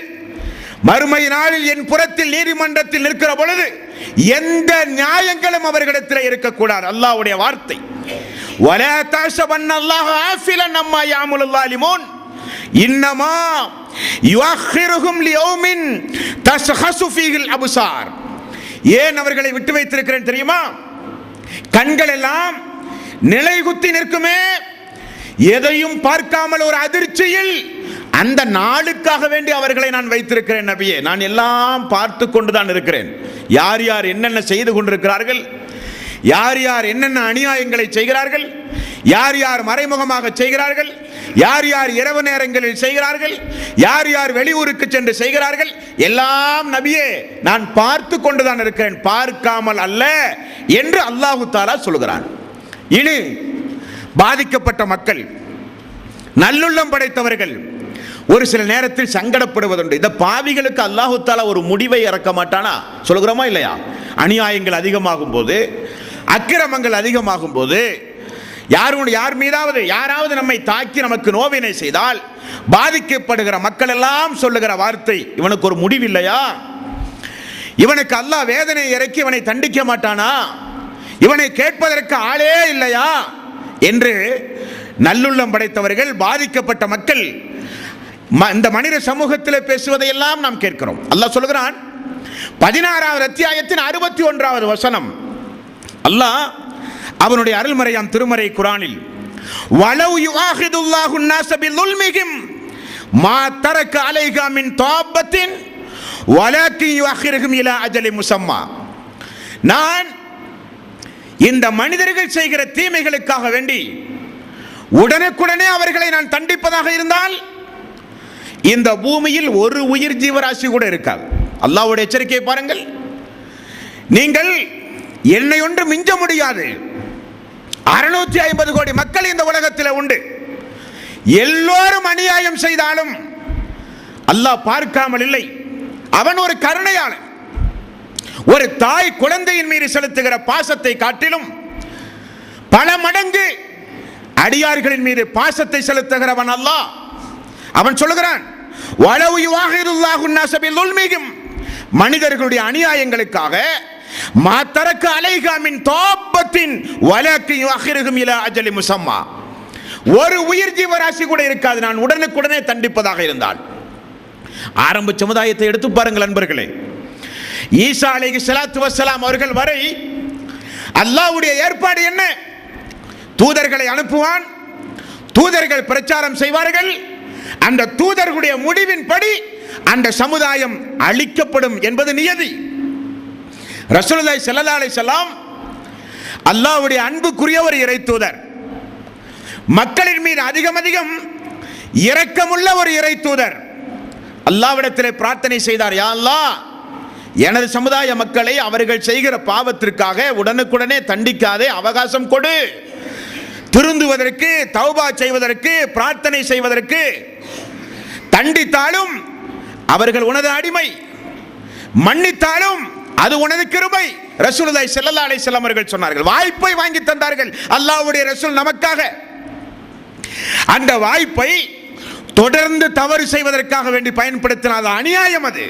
Speaker 1: மறுமை நாளில் என் புறத்தில் நீதிமன்றத்தில் நிற்கிற பொழுது எந்த நியாயங்களும் அவர்களிடத்தில் இருக்கக்கூடாது. அல்லாஹ்வுடைய வார்த்தை, வலா தஹ்ஸபன்னல்லாஹ ஆஃபிலன் அம்மா யஅமலுல் ஸாலிமூன் இன்னமா யுஅখিরুஹும் லியௌமின் தஸ்ஹஸு ஃபீஹில் அப்சார். ஏன் அவர்களை விட்டு வைத்திருக்கிறேன் தெரியுமா? கண்கள் எல்லாம் நிலைகுத்தி நிற்குமே, எதையும் பார்க்காமல் ஒரு அதிர்ச்சியில். அந்த நாளுக்காக வேண்டி அவர்களை நான் வைத்திருக்கிறேன் நபியே. நான் எல்லாம் பார்த்து கொண்டுதான் இருக்கிறேன். யார் யார் என்னென்ன செய்து கொண்டிருக்கிறார்கள், யார் யார் என்னென்ன அநியாயங்களை செய்கிறார்கள், யார் யார் மறைமுகமாக செய்கிறார்கள், யார் யார் இரவு நேரங்களில் செய்கிறார்கள், யார் யார் வெளியூருக்கு சென்று செய்கிறார்கள், எல்லாம் நபியே நான் பார்த்து கொண்டுதான் இருக்கிறேன், பார்க்காமல் அல்ல என்று அல்லாஹு தஆலா சொல்கிறான். இனி பாதிக்கப்பட்ட மக்கள், நல்லுள்ளம் படைத்தவர்கள் ஒரு சில நேரத்தில் சங்கடப்படுவதுண்டு. இந்த பாவிகளுக்கு அல்லாஹு தஆலா ஒரு முடிவை இறக்க மாட்டானா? சொல்கிறோமா இல்லையா? அநியாயங்கள் அதிகமாகும் போது, அக்கிரமங்கள் அதிகமாகும் போது, யார் மீதாவது யாராவது நம்மை தாக்கி நமக்கு நோவினை செய்தால் பாதிக்கப்படுகிற மக்கள் எல்லாம் சொல்லுகிற வார்த்தை, இவனுக்கு ஒரு முடிவில்லையா? இவனுக்கு அல்லாஹ் வேதனை இறக்கி இவனை தண்டிக்க மாட்டானா? இவனை கேட்பதற்கு ஆளே இல்லையா என்று நல்லுள்ளம் படைத்தவர்கள், பாதிக்கப்பட்ட மக்கள் இந்த மனித சமூகத்தில் பேசுவதையெல்லாம் நாம் கேட்கிறோம். அல்லாஹ் சொல்கிறான் 16வது அத்தியாயத்தின் 61வது வசனம். அல்லாஹ் அவனுடைய அருள்மறையாம் திருமறை குர்ஆனில், வலவ் யுஆஹிதுல்லாஹு الناس بظلمهم ما ترك عليها من طابة ولكن يؤخرهم الى اجل مسمى. நான் இந்த மனிதர்கள் செய்கிற தீமைகளுக்காக வேண்டி உடனுக்குடனே அவர்களை நான் தண்டிப்பதாக இருந்தால் இந்த பூமியில் ஒரு உயிர் ஜீவராசி கூட இருக்காது. அல்லாஹ்வுடைய எச்சரிக்கையை பாருங்கள். நீங்கள் என்னை ஒன்று மிஞ்ச முடியாது. 650 கோடி மக்கள் இந்த உலகத்தில் உண்டு. எல்லோரும் அநியாயம் செய்தாலும் அல்லாஹ் பார்க்காமல் இல்லை. அவன் ஒரு கருணையாளன். ஒரு தாய் குழந்தையின் மீது செலுத்துகிற பாசத்தை காட்டிலும் பல மடங்கு அடியார்களின் மீது பாசத்தை செலுத்துகிறவன் அல்லாஹ். அவன் சொல்லுகிறான், வலவு யுவாஹிருல்லாஹு ன்னாஸ பில்லுல்மிஹிம், மனிதர்களுடைய அநியாயங்களுக்காக மாத்தரக்க அலைஹா மின் தாப்பத்தின் வலக்கி யுஅখিருஹும் இலா அஜலி முஸம்மா, ஒரு உயிர் ஜீவராசி கூட இருக்காது நான் உடனுக்குடனே தண்டிப்பதாக இருந்தால். ஆரம்ப சமுதாயத்தை எடுத்து பாருங்கள் நண்பர்களே. ஈசா அலைஹிஸ்ஸலாத்து வஸ்ஸலாம் அவர்கள் வரை அல்லாஹ்வுடைய ஏற்பாடு என்ன? தூதர்களை அனுப்புவான், தூதர்கள் பிரச்சாரம் செய்வார்கள், அந்த தூதர்களுடைய முடிவின்படி அந்த சமுதாயம் அழிக்கப்படும் என்பது நியதி. ரசூலுல்லாஹி ஸல்லல்லாஹு அலைஹி வஸல்லம் அல்லாஹ்வுடைய அன்புக்குரிய ஒரு இறை தூதர், மக்களின் மீது அதிகம் இரக்கமுள்ள ஒரு இறை தூதர். அல்லாஹ்விடத்திலே பிரார்த்தனை செய்தார், யா அல்லாஹ், எனது சமுதாய மக்களை அவர்கள் செய்கிற பாவத்திற்காக உடனுக்குடனே தண்டிக்காதே, அவகாசம் கொடு, திருந்துவதற்கு, தௌபா செய்வதற்கு, பிரார்த்தனை செய்வதற்கு. தண்டித்தாலும் அவர்கள் உனது அடிமை, மன்னித்தாலும் அது உனது கிருபை. ரசூலுல்லாஹி ஸல்லல்லாஹு அலைஹி வஸல்லம் அவர்கள் சொன்னார்கள். வாய்ப்பை வாங்கி தந்தார்கள் அல்லாஹ்வுடைய ரசூல் நமக்காக. அந்த வாய்ப்பை தொடர்ந்து தவறு செய்வதற்காக வேண்டி பயன்படுத்தினாத அநியாயம் அது.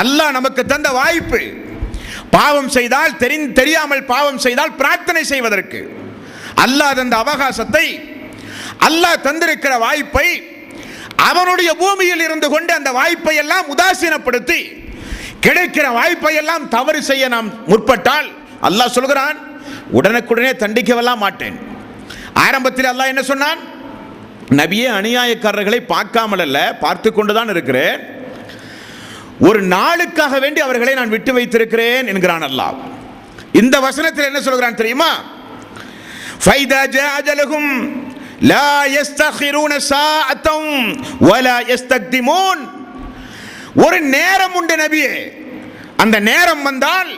Speaker 1: அல்லாஹ் நமக்கு தந்த வாய்ப்பு, பாவம் செய்தால், தெரியாமல் பாவம் செய்தால் பிரார்த்தனை செய்வதற்கு அல்லாஹ் தந்த அவகாசத்தை, அல்லாஹ் தந்திருக்கிற வாய்ப்பை அவனுடைய பூமியில் இருந்து கொண்டு அந்த வாய்ப்பை எல்லாம் உதாசீனப்படுத்தி கிடைக்கிற வாய்ப்பை எல்லாம் தவறு செய்ய நாம் முற்பட்டால் அல்லாஹ் சொல்கிறான், உடனுக்குடனே தண்டிக்கவெல்லாம் மாட்டேன். ஆரம்பத்தில் அல்லாஹ் என்ன சொன்னான்? நபியே, அநியாயக்காரர்களை பார்க்காமல் அல்ல, பார்த்து கொண்டுதான் இருக்கிறேன், ஒரு நாளுக்காக வேண்டி அவர்களை நான் விட்டு வைத்திருக்கிறேன் என்கிறான் அல்லாஹ். இந்த வசனத்தில் என்ன சொல்கிறான் தெரியுமா? ஃபைதா ஜஅஜலஹும் லா யஸ்தகிரூன சாஅத்தம் வலா யஸ்தக்திமூன். ஒரு நேரம் உண்டு நபியே, அந்த நேரம் வந்தால்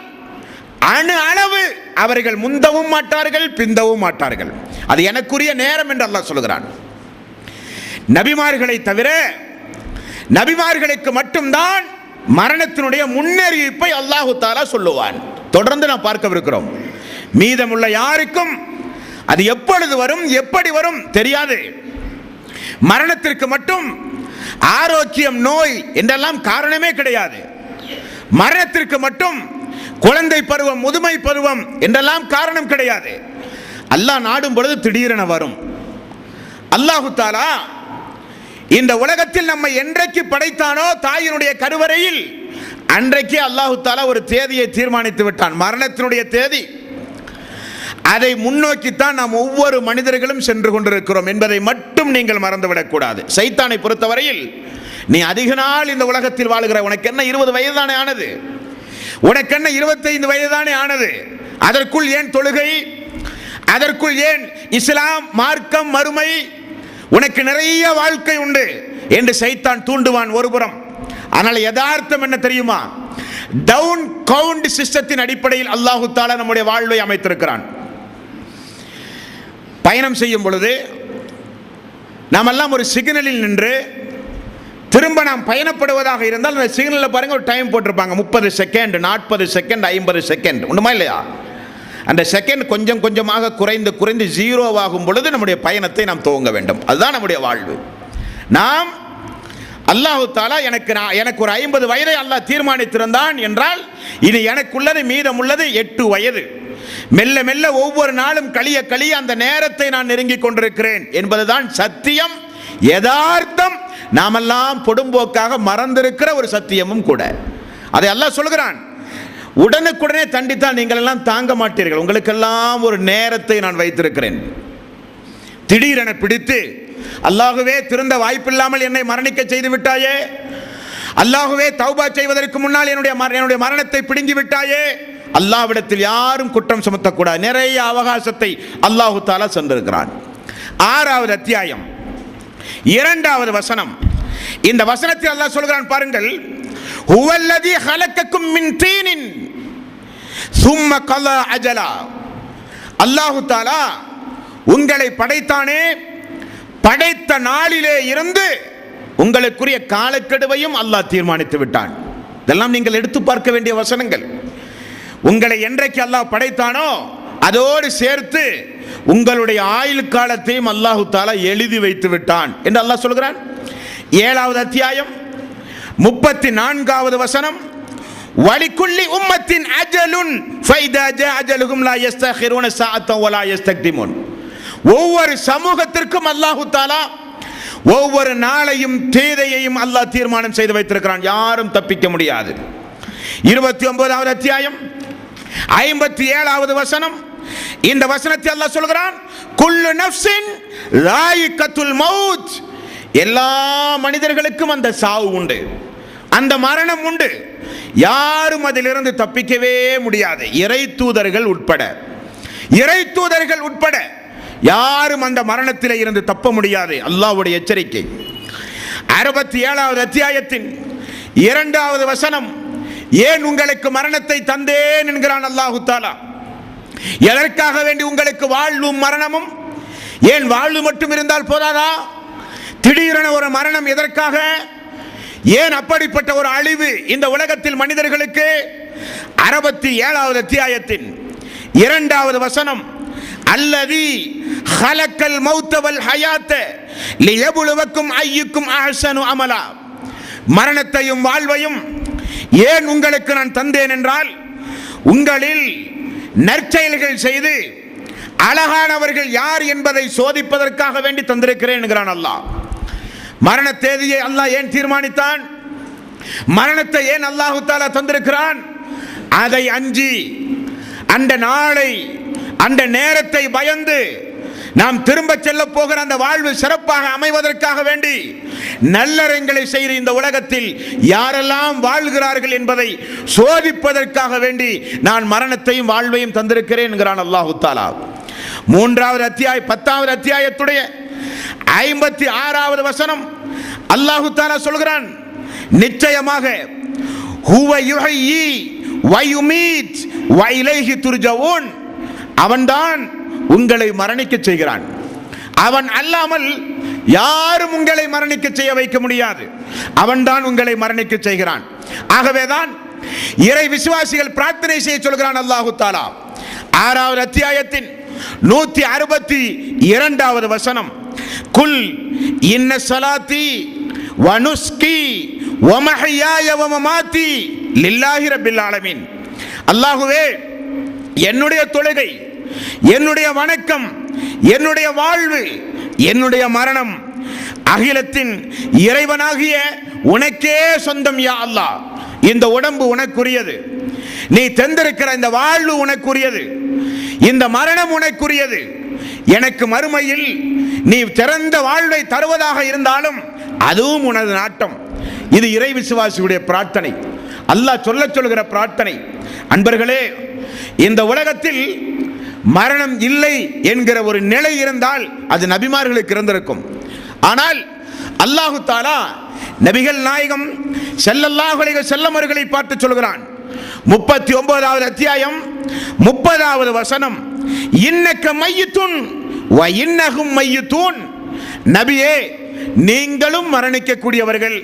Speaker 1: அணு அளவு அவர்கள் முந்தவும் மாட்டார்கள், பிந்தவும் மாட்டார்கள். அது எனக்குரிய நேரம் என்று அல்லாஹ் சொல்கிறான். நபிமார்களை தவிர நபிமார்களுக்கு மட்டும்தான் மரணத்தினுடைய முன்னறிவிப்பை அல்லாஹு தஆலா சொல்லுவான். தொடர்ந்து நாம் பார்க்கவிருக்கிறோம். மீதமுள்ள யாருக்கும் அது எப்பொழுது வரும், எப்படி வரும் தெரியாது. மரணத்திற்கு மட்டும் ஆரோக்கியம், நோய் என்றெல்லாம் காரணமே கிடையாது. மரணத்திற்கு மட்டும் குழந்தை பருவம், முதுமை பருவம் என்றெல்லாம் காரணம் கிடையாது. அல்லாஹ் நாடும் பொழுது திடீரென வரும். அல்லாஹு தஆலா இந்த உலகத்தில் நம்மை என்றைக்கு படைத்தானோ தாயினுடைய கருவறையில், அன்றைக்கே அல்லாஹு தஆலா ஒரு தேதியை தீர்மானித்து விட்டான், மரணத்தினுடைய தேதி. அதை முன்னோக்கித்தான் நாம் ஒவ்வொரு மனிதர்களும் சென்று கொண்டிருக்கிறோம் என்பதை மட்டும் நீங்கள் மறந்துவிடக் கூடாது. சைத்தானை பொறுத்தவரையில், நீ அதிக நாள் இந்த உலகத்தில் வாழுகிற, உனக்கு என்ன 20 வயது தானே ஆனது, உனக்கு என்ன 25 வயது தானே ஆனது, அதற்குள் ஏன் தொழுகை, அதற்குள் ஏன் இஸ்லாம், மார்க்கம், மறுமை, உனக்கு நிறைய வாழ்க்கை உண்டு என்று சைத்தான் தூண்டுவான் ஒருபுறம். ஆனால் யதார்த்தம் என்ன தெரியுமா? டவுன் கவுண்ட் சிஸ்டத்தின் அடிப்படையில் அல்லாஹு தஆலா நம்முடைய வாழ்வை அமைத்திருக்கிறான். பயணம் செய்யும் பொழுது நாமெல்லாம் ஒரு சிக்னலில் நின்று திரும்ப நாம் பயணப்படுவதாக இருந்தால் அந்த சிக்னலில் பாருங்க, ஒரு டைம் போட்டிருப்பாங்க, 30 செகண்ட், 40 செகண்ட், 50 செகண்ட், உண்டுமா இல்லையா? அந்த செகண்ட் கொஞ்சம் கொஞ்சமாக குறைந்து குறைந்து ஜீரோவாகும் பொழுது நம்முடைய பயணத்தை நாம் துவங்க வேண்டும். அதுதான் நம்முடைய வாழ்வு. நாம் அல்லாஹு தஆலா எனக்கு ஒரு 50 வயதை அல்லாஹ் தீர்மானித்திருந்தான் என்றால், இது எனக்குள்ளது, மீதமுள்ளது 8 வயது. மெல்ல மெல்ல ஒவ்வொரு நாளும் கழிய கழிய அந்த நேரத்தை நான் நெருங்கிக் கொண்டிருக்கிறேன் என்பதுதான் சத்தியம், யதார்த்தம். நாமெல்லாம் பொடும்போக்காக மறந்திருக்கிற ஒரு சத்தியமும் கூட. அதை அல்லாஹ் சொல்கிறான், உடனுக்குடனே தண்டித்தால் நீங்கள் எல்லாம் தாங்க மாட்டீர்கள், உங்களுக்கெல்லாம் ஒரு நேரத்தை நான் வைத்திருக்கிறேன். திடீரென பிடித்து, அல்லாஹுவே திருந்த வாய்ப்பில்லாமல் என்னை மரணிக்க செய்து விட்டாயே, அல்லாஹுவே தௌபா செய்வதற்கு முன்னால் என்னுடைய மரணத்தை பிடுங்கி விட்டாயே, அல்லாஹ்விடத்தில் யாரும் குற்றம் சுமத்தக்கூடாது. நிறைய அவகாசத்தை அல்லாஹு தஆலா சென்றிருக்கிறான். 6வது அத்தியாயம் 2வது வசனம். இந்த வசனத்தில் அல்லாஹ் சொல்கிறான் பாருங்கள், ஹுவல்லதி ஹலக்கக்கும் மின் தீனின் சும்ம கலா அஜலா. அல்லாஹு தஆலா உங்களை படைத்தானே படைத்த நாளிலே இருந்து உங்களுக்குரிய காலக்கெடுவையும் அல்லாஹ் தீர்மானித்து விட்டான். இதெல்லாம் நீங்கள் எடுத்து பார்க்க வேண்டிய வசனங்கள். உங்களை என்றைக்கு அல்லாஹ் படைத்தானோ அதோடு சேர்த்து உங்களுடைய ஆயுள் காலத்தையும் அல்லாஹு தஆலா எழுதி வைத்து விட்டான் என்று அல்லாஹ் சொல்கிறான். 7வது அத்தியாயம் 34வது வசனம், வலிக்குல்லி உம்மத்தின் அஜலுன் ஃபைதா ஜா அஜலுஹும் லா யஸ்தகிருன ஸாஅத்தன் வலா யஸ்தக்திமுன். ஒவ்வொரு சமூகத்திற்கும் அல்லாஹு தஆலா ஒவ்வொரு நாளையும் தேதியையும் அல்லாஹ் தீர்மானம் செய்து வைத்திருக்கிறான். யாரும் தப்பிக்க முடியாது. 29வது அத்தியாயம் 57வது வசனம், இந்த வசனத்தை அல்லாஹ் சொல்கிறான், குல்லு நஃப்ஸின் லாயிகத்துல் மௌத். எல்லா மனிதர்களுக்கும் அந்த சாவு உண்டு, அந்த மரணம் உண்டு. யாரும் அதிலிருந்து தப்பிக்கவே முடியாது. இறை தூதர்கள் உட்பட யாரும் அந்த மரணத்திலே இருந்து தப்ப முடியாது. அல்லாஹ்வுடைய எச்சரிக்கை. 67வது அத்தியாயத்தின் 2வது வசனம், ஏன் உங்களுக்கு மரணத்தை தந்தேன் என்கிறான் அல்லாஹு தஆலா. எதற்காக வேண்டி உங்களுக்கு வாழ்வும் மரணமும்? ஏன் வாழ்வு மட்டும் இருந்தால் போதாதா? திடீரென ஒரு மரணம் எதற்காக? ஏன் அப்படிப்பட்ட ஒரு அழிவு இந்த உலகத்தில் மனிதர்களுக்கு? 67வது அத்தியாயத்தின் 2வது வசனம், அல்லதி ஹலக்கல் மௌத வல் ஹயாத்த லியப்லுவக்கும் அய்யுக்கும் அஹ்ஸனு அமலா. மரணத்தையும் வாழ்வையும் ஏன் உங்களுக்கு நான் தந்தேன் என்றால், உங்களில் நற்செயல்கள் செய்து அழகானவர்கள் யார் என்பதை சோதிப்பதற்காக வேண்டி தந்திருக்கிறேன் என்கிறான் அல்லாஹ். மரண தேதியை அல்லாஹ் ஏன் தீர்மானித்தான்? மரணத்தை ஏன் அல்லாஹு தஆலா தந்திருக்கிறான்? அதை அஞ்சி, அந்த நாளை, அந்த நேரத்தை பயந்து நாம் திரும்ப செல்ல போகிற அந்த வாழ்வு சிறப்பாக அமைவதற்காக வேண்டி நல்லறங்களை செய்து இந்த உலகத்தில் யாரெல்லாம் வாழ்கிறார்கள் என்பதை சோதிப்பதற்காக வேண்டி நான் மரணத்தையும் வாழ்வையும் தந்திருக்கிறேன் என்கிறான் அல்லாஹு தஆலா. 3வது அத்தியாயம் 10வது அத்தியாயத்துடைய 56வது வசனம், அல்லாஹு தஆலா சொல்கிறான், நிச்சயமாக ஹுவ யுஹ்யி வ யுமீத் வ இலைஹி துர்ஜஊன். அவன்தான் உங்களை மரணிக்க செய்கிறான். அவன் அல்லாமல் யாரும் உங்களை மரணிக்க செய்ய வைக்க முடியாது. அவன்தான் உங்களை மரணிக்க செய்கிறான். ஆகவேதான் இறை விசுவாசிகள் பிரார்த்தனை செய்ய சொல்கிறான் அல்லாஹு தஆலா. 6வது அத்தியாயத்தின் 162வது வசனம், குல் இன்ன ஸலாத்தி வ நுஸ்கி வ மஹ்யாய வ மமாத்தி லில்லாஹி ரப்பில் ஆலமீன். அல்லாஹ்வே, என்னுடைய தொழுகை, என்னுடைய வணக்கம், என்னுடைய வாழ்வு, என்னுடைய மரணம் அகிலத்தின் இறைவனாகிய உனக்கே சொந்தம் யா அல்லாஹ். இந்த உடம்பு உனக்குரியது, நீ தந்திருக்கிற இந்த வாழ்வு உனக்குரியது, இந்த மரணம் உனக்குரியது. எனக்கு மறுமையில் நீ திறந்த வாழ்வை தருவதாக இருந்தாலும் அதுவும் உனது நாட்டம். இது இறை விசுவாசியுடைய பிரார்த்தனை, அல்லாஹ் சொல்லுகிற பிரார்த்தனை. அன்பர்களே, இந்த உலகத்தில் மரணம் இல்லை என்கிற ஒரு நிலை இருந்தால் அது நபிமார்களுக்கு இருந்திருக்கும். ஆனால் அல்லாஹு தஆலா நபிகள் நாயகம் ஸல்லல்லாஹு அலைஹி வஸல்லம் அவர்களை பார்த்து சொல்கிறான். 39வது அத்தியாயம் 30வது வசனம், இன்னக மையித்துன் வ இன்னஹும் மையித்தூன். நபியே, நீங்களும் மரணிக்கக்கூடியவர்கள்,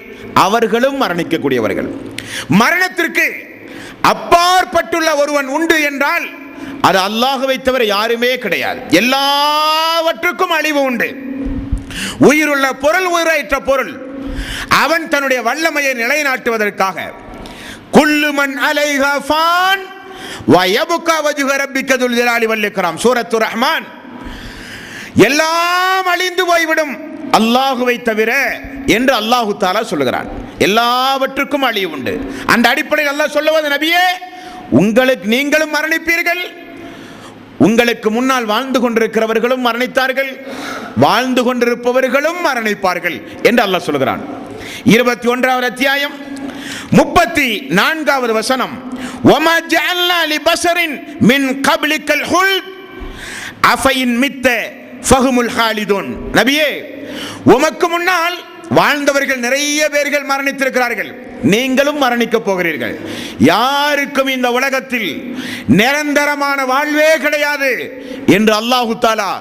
Speaker 1: அவர்களும் மரணிக்கக்கூடியவர்கள். மரணத்திற்கு அப்பாற்பட்டுள்ள ஒருவன் உண்டு என்றால் அது அல்லாஹ்வை தவிர யாருமே கிடையாது. எல்லாவற்றுக்கும் அழிவு உண்டு. உயிருள்ள பொருள், உயிரற்ற பொருள், அவன் தன்னுடைய வல்லமையை நிலைநாட்டுவதற்காக குல்லு மன் அலைஹா ஃபான் வ யப்கா வஜ்ஹு ரப்பிக துல் ஜலாலி வல் இக்ராம். சூரத்துர் ரஹ்மான். எல்லாம் அழிந்து போய்விடும் அல்லாஹ்வை தவிர என்று அல்லாஹு தஆலா சொல்லுகிறான். எல்லாவற்றுக்கும் அழிவு உண்டு. அந்த அடிப்படையில் அல்லாஹ் சொல்லுவது, நபியே, உங்களுக்கு நீங்களும் மரணிப்பீர்கள், உங்களுக்கு முன்னால் வாழ்ந்து கொண்டிருக்கிறவர்களும் மரணித்தார்கள், வாழ்ந்து கொண்டிருப்பவர்களும் மரணிப்பார்கள் என்று அல்லாஹ் சொல்கிறான். 21வது அத்தியாயம் 34வது வசனம், வமா ஜஅல்னா லிபஸரின் மின் கப்லிக்கல் ஹுல்த் அஃபைன் மித்த ஃபஹுமுல் ஹாலிதுன். நபியே, உமக்கு முன்னால் வாழ்ந்தவர்கள் நிறைய பேர்கள் மரணித்திருக்கிறார்கள், நீங்களும் மரணிக்க போகிறீர்கள். யாருக்கும் இந்த உலகத்தில் நிரந்தரமான வாழ்வே கிடையாது என்று அல்லாஹு தஆலா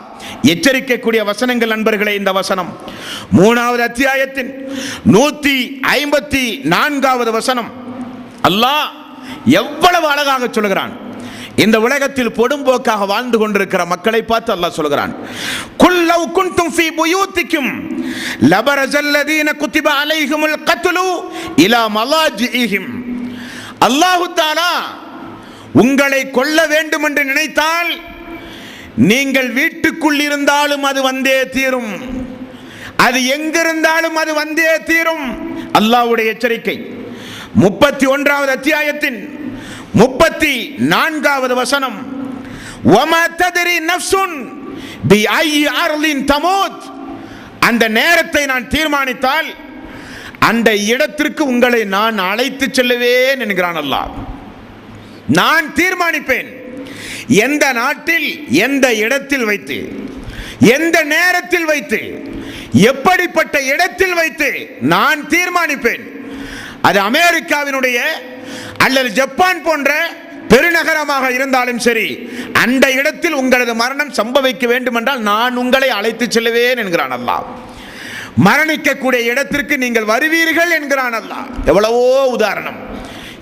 Speaker 1: எச்சரிக்கக்கூடிய வசனங்கள் நண்பர்களே. இந்த வசனம் 3வது அத்தியாயத்தின் 154வது வசனம். அல்லாஹ் எவ்வளவு அழகாக சொல்கிறான். இந்த உலகத்தில் பொடும்போக்காக வாழ்ந்து கொண்டிருக்கிற மக்களை பார்த்து அல்லாஹ் சொல்கிறான், குல் லவ் குன்தும் ஃபீ புயூத்திக்கும் லபரஜல்லதீன குத்திப அலைஹிமுல் கத்லு இலா மலாஜிஹிம். அல்லாஹ் தஆலா உங்களை கொல்ல வேண்டும் என்று நினைத்தால் நீங்கள் வீட்டுக்குள் இருந்தாலும் அது வந்தே தீரும், அது எங்கிருந்தாலும் அது வந்தே தீரும். அல்லாஹ்வுடைய எச்சரிக்கை. 31வது அத்தியாயத்தின் 34வது வசனம். வமா தத்ரி நஃப்சுன் பிஐயி அர்லின் தமூத். அந்த நேரத்தை நான் தீர்மானித்தால் அந்த இடத்திற்கு உங்களை நான் அழைத்து செல்லுவேன் என்கிறான் அல்லாஹ். நான் தீர்மானிப்பேன் எந்த நாட்டில், எந்த இடத்தில் வைத்து, எந்த நேரத்தில் வைத்து, எப்படிப்பட்ட இடத்தில் வைத்து நான் தீர்மானிப்பேன். அது அமெரிக்காவினுடைய அல்லது ஜப்பான் போன்ற பெருநகரமாக இருந்தாலும் சரி, அந்த இடத்தில் உங்களது மரணம் சம்பவிக்க வேண்டும் என்றால் நான் உங்களை அழைத்து செல்லுவேன் என்கிறான் அல்லாஹ். மரணிக்கக்கூடிய இடத்திற்கு நீங்கள் வருவீர்கள் என்கிறான் அல்லாஹ். எவ்வளவோ உதாரணம்,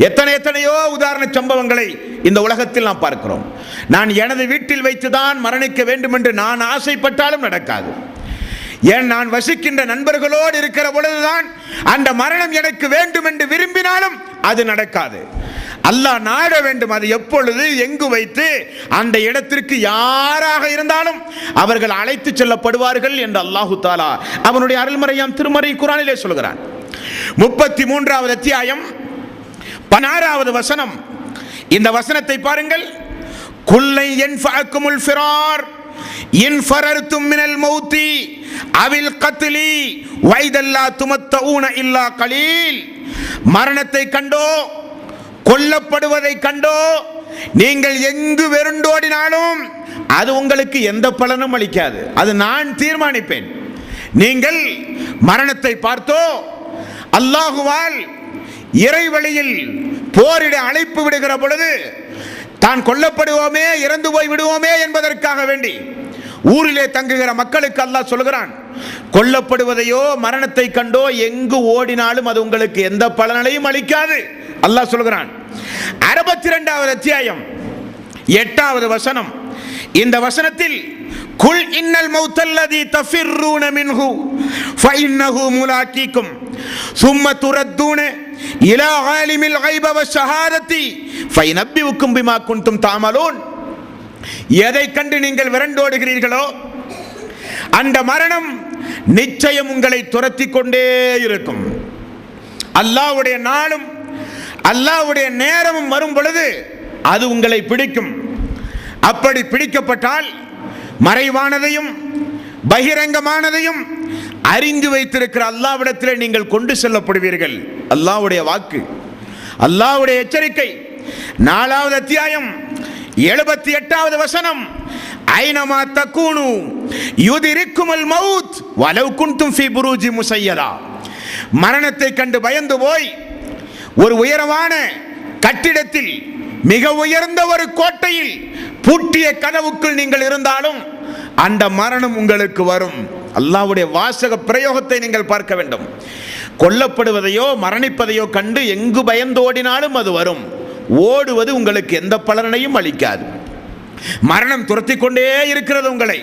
Speaker 1: எத்தனையோ உதாரண சம்பவங்களை இந்த உலகத்தில் நாம் பார்க்கிறோம். நான் எனது வீட்டில் வைத்துதான் மரணிக்க வேண்டும் என்று நான் ஆசைப்பட்டாலும் நடக்காது. ஏன், நான் வசிக்கின்ற நண்பர்களோடு இருக்கிற பொழுதுதான் அந்த மரணம் எனக்கு வேண்டும் என்று விரும்பினாலும் அது நடக்காது. அல்லாஹ் நாட வேண்டும். அது எப்பொழுது, எங்கு வைத்து, அந்த இடத்திற்கு யாராக இருந்தாலும் அவர்கள் அழைத்து செல்லப்படுவார்கள் என்று அல்லாஹு தஆலா அவனுடைய அருள்மறையாம் திருமறை குர்ஆனிலே சொல்கிறான். 33வது அத்தியாயம் 16வது வசனம். இந்த வசனத்தை பாருங்கள். குல்லை யன்ஃபஅக்குமுல் ஃபிரார் இன் ஃபரர்தும் மினல் மௌத்தி அவில் கத்லி வைதல்லா துமத்தஊன இல்லா கலீல். மரணத்தை கண்டோ, கொல்லப்படுவதை கண்டோ நீங்கள் எங்கு வெருண்டோடினாலும் அது உங்களுக்கு எந்த பலனும் அளிக்காது. அது நான் தீர்மானிப்பேன். நீங்கள் மரணத்தை பார்த்தோ, அல்லாஹுவால் இறைவழியில் போரிட அழைப்பு விடுகிற பொழுது தான் கொல்லப்படுவோமே, இறந்து போய் விடுவோமே என்பதற்காக வேண்டி ஊரிலே தங்குகிற மக்களுக்கு அல்லாஹ் சொல்கிறான், கொல்லப்படுவதையோ மரணத்தை கண்டோ எங்கு ஓடினாலும் அது உங்களுக்கு எந்த பலனையும் அளிக்காது. அல்லாஹ் சொல்கிறான். 62வது அத்தியாயம் 8வது வசனம். இந்த வசனத்தில் குல் இன்னல் மௌத்தல்லதி தஃபிர்ரூன மின்ஹு ஃபஇன்னஹு முலாக்கீக்கும் சும்ம துரத்தூன இலா ஆலிமில் கைப வஷ்ஷஹாதத்தி ஃபயனப்பிஉக்கும் பிமா குன்தும் தஅமலூன். எதை கண்டு நீங்கள் விரண்டோடுகிறீர்களோ அந்த மரணம் நிச்சயம் உங்களை துரத்தி கொண்டே இருக்கும். அல்லாஹ்வுடைய நாளும் அல்லாஹ்வுடைய நேரமும் வரும் பொழுது அது உங்களை பிடிக்கும். அப்படி பிடிக்கப்பட்டால் மறைவானதையும் பகிரங்கமானதையும் அறிந்து வைத்திருக்கிற அல்லாஹ்விடத்திலே நீங்கள் கொண்டு செல்லப்படுவீர்கள். அல்லாஹ்வுடைய வாக்கு, அல்லாஹ்வுடைய எச்சரிக்கை. 4வது அத்தியாயம் 78வது வசனம். ஐனமா தக்கூனு யுதிரிக்குமுல் மௌத் வலவ் குன்தும் ஃபீ புரூஜி முஸய்யதா. மரணத்தை கண்டு பயந்து போய் ஒரு உயரமான கட்டிடத்தில், மிக உயர்ந்த ஒரு கோட்டையில் பூட்டிய கதவுக்குள் நீங்கள் இருந்தாலும் அந்த மரணம் உங்களுக்கு வரும். அல்லாஹ்வுடைய வாசக பிரயோகத்தை நீங்கள் பார்க்க வேண்டும். கொல்லப்படுவதையோ மரணிப்பதையோ கண்டு எங்கு பயந்தோடினாலும் அது வரும். ஓடுவது உங்களுக்கு எந்த பலனையும் அளிக்காது. மரணம் துரத்தி கொண்டே இருக்கிறது உங்களை.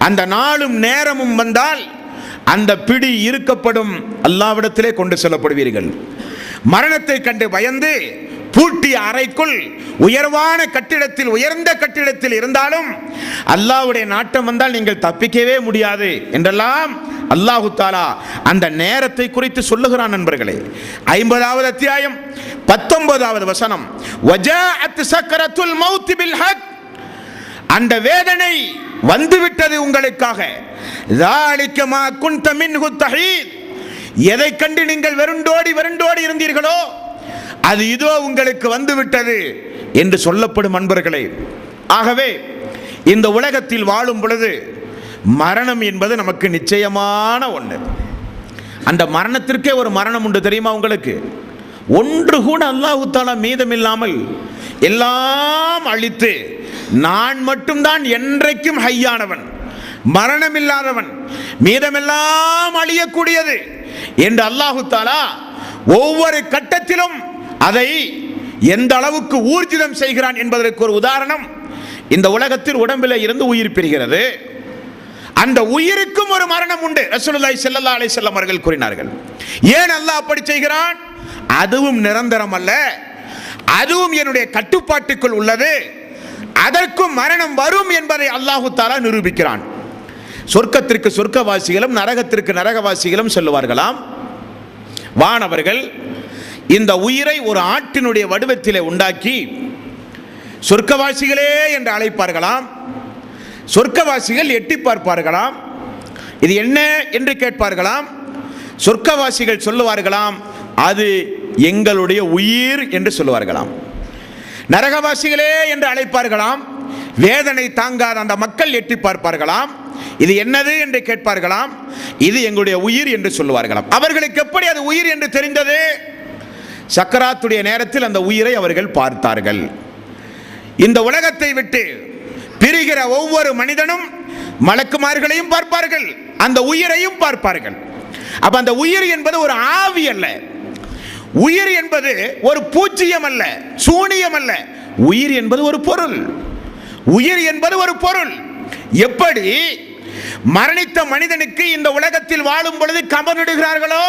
Speaker 1: அந்த நாளும் நேரமும் வந்தால் அந்த பிடி இருக்கப்படும், அல்லாஹ்விடத்திலே கொண்டு செல்லப்படுவீர்கள். மரணத்தை கண்டு பயந்து பூட்டிய அறைக்குள் உயர்வான கட்டிடத்தில், உயர்ந்த கட்டிடத்தில் இருந்தாலும் அல்லாஹ்வுடைய நாட்டம் வந்தால் நீங்கள் தப்பிக்கவே முடியாது என்றெல்லாம் அல்லாஹு தஆலா அந்த நேரத்தை குறித்து சொல்லுகிறான். நண்பர்களே, 50வது அத்தியாயம் 19வது வசனம். வஜாஅத் சக்கரத்துல் மௌத் பில் ஹக். அந்த வேதனை வந்துவிட்டது உங்களுக்காக. ذَلِكَ مَا كُنْتَ مِنْهُ تَحِيدُ. எதை கண்டு நீங்கள் வெருண்டோடி இருந்தீர்களோ அது இதோ உங்களுக்கு வந்துவிட்டது என்று சொல்லப்படும். அன்பர்களே, ஆகவே இந்த உலகத்தில் வாழும் பொழுது மரணம் என்பது நமக்கு நிச்சயமான ஒன்று. அந்த மரணத்திற்கே ஒரு மரணம் உண்டு, தெரியுமா உங்களுக்கு? ஒன்று கூட அல்லாஹ் தஆலா மீதமில்லாமல் எல்லாம் அழித்து நான் மட்டும்தான் என்றைக்கும் ஹையானவன், மரணம் இல்லாதவன், மீதமெல்லாம் அழியக்கூடியது என்று அல்லாஹு தஆலா ஒவ்வொரு கட்டத்திலும் அதை எந்த அளவுக்கு ஊர்ஜிதம் செய்கிறான் என்பதற்கு ஒரு உதாரணம், இந்த உலகத்தில் உடம்பில் இருந்து உயிர் பெறுகிறது, அந்த உயிருக்கும் ஒரு மரணம் உண்டு. ரசூலுல்லாஹி ஸல்லல்லாஹு அலைஹி வஸல்லம் அவர்கள் கூறினார்கள். ஏன் அல்லாஹ் அப்படி செய்கிறான்? அதுவும் நிரந்தரம் அல்ல, அதுவும் என்னுடைய கட்டுப்பாட்டுக்குள் உள்ளது, அதற்கும் மரணம் வரும் என்பதை அல்லாஹு தஆலா நிரூபிக்கிறான். சொர்க்கத்திற்கு சொர்க்கவாசிகளும் நரகத்திற்கு நரகவாசிகளும் சொல்லுவார்களாம், வானவர்கள் இந்த உயிரை ஒரு ஆட்டினுடைய வடிவத்திலே உண்டாக்கி சொர்க்கவாசிகளே என்று அழைப்பார்களாம். சொர்க்கவாசிகள் எட்டி பார்ப்பார்களாம், இது என்ன என்று கேட்பார்களாம். சொர்க்கவாசிகள் சொல்லுவார்களாம், அது எங்களுடைய உயிர் என்று சொல்லுவார்களாம். நரகவாசிகளே என்று அழைப்பார்களாம். வேதனை தாங்காத அந்த மக்கள் எட்டி பார்ப்பார்களாம், இது என்னது என்று கேட்பார்களாம், இது எங்களுடைய உயிர் என்று சொல்லுவார்களாம். அவர்களுக்கு எப்படி அது உயிர் என்று தெரிந்தது? சக்கராத்துடைய நேரத்தில் அந்த உயிரை அவர்கள் பார்த்தார்கள். இந்த உலகத்தை விட்டு பிரிகிற ஒவ்வொரு மனிதனும் மலக்குமார்களையும் பார்ப்பார்கள், அந்த உயிரையும் பார்ப்பார்கள். அப்ப அந்த உயிர் என்பது ஒரு ஆவி அல்ல, உயிர் என்பது ஒரு பூச்சியம் அல்ல, சூனியம் அல்ல, உயிர் என்பது ஒரு பொருள். உயிர் என்பது ஒரு பொருள். எப்படி மரணித்த மனிதனுக்கு இந்த உலகத்தில் வாழும் பொழுது கபனிடுகிறார்களோ,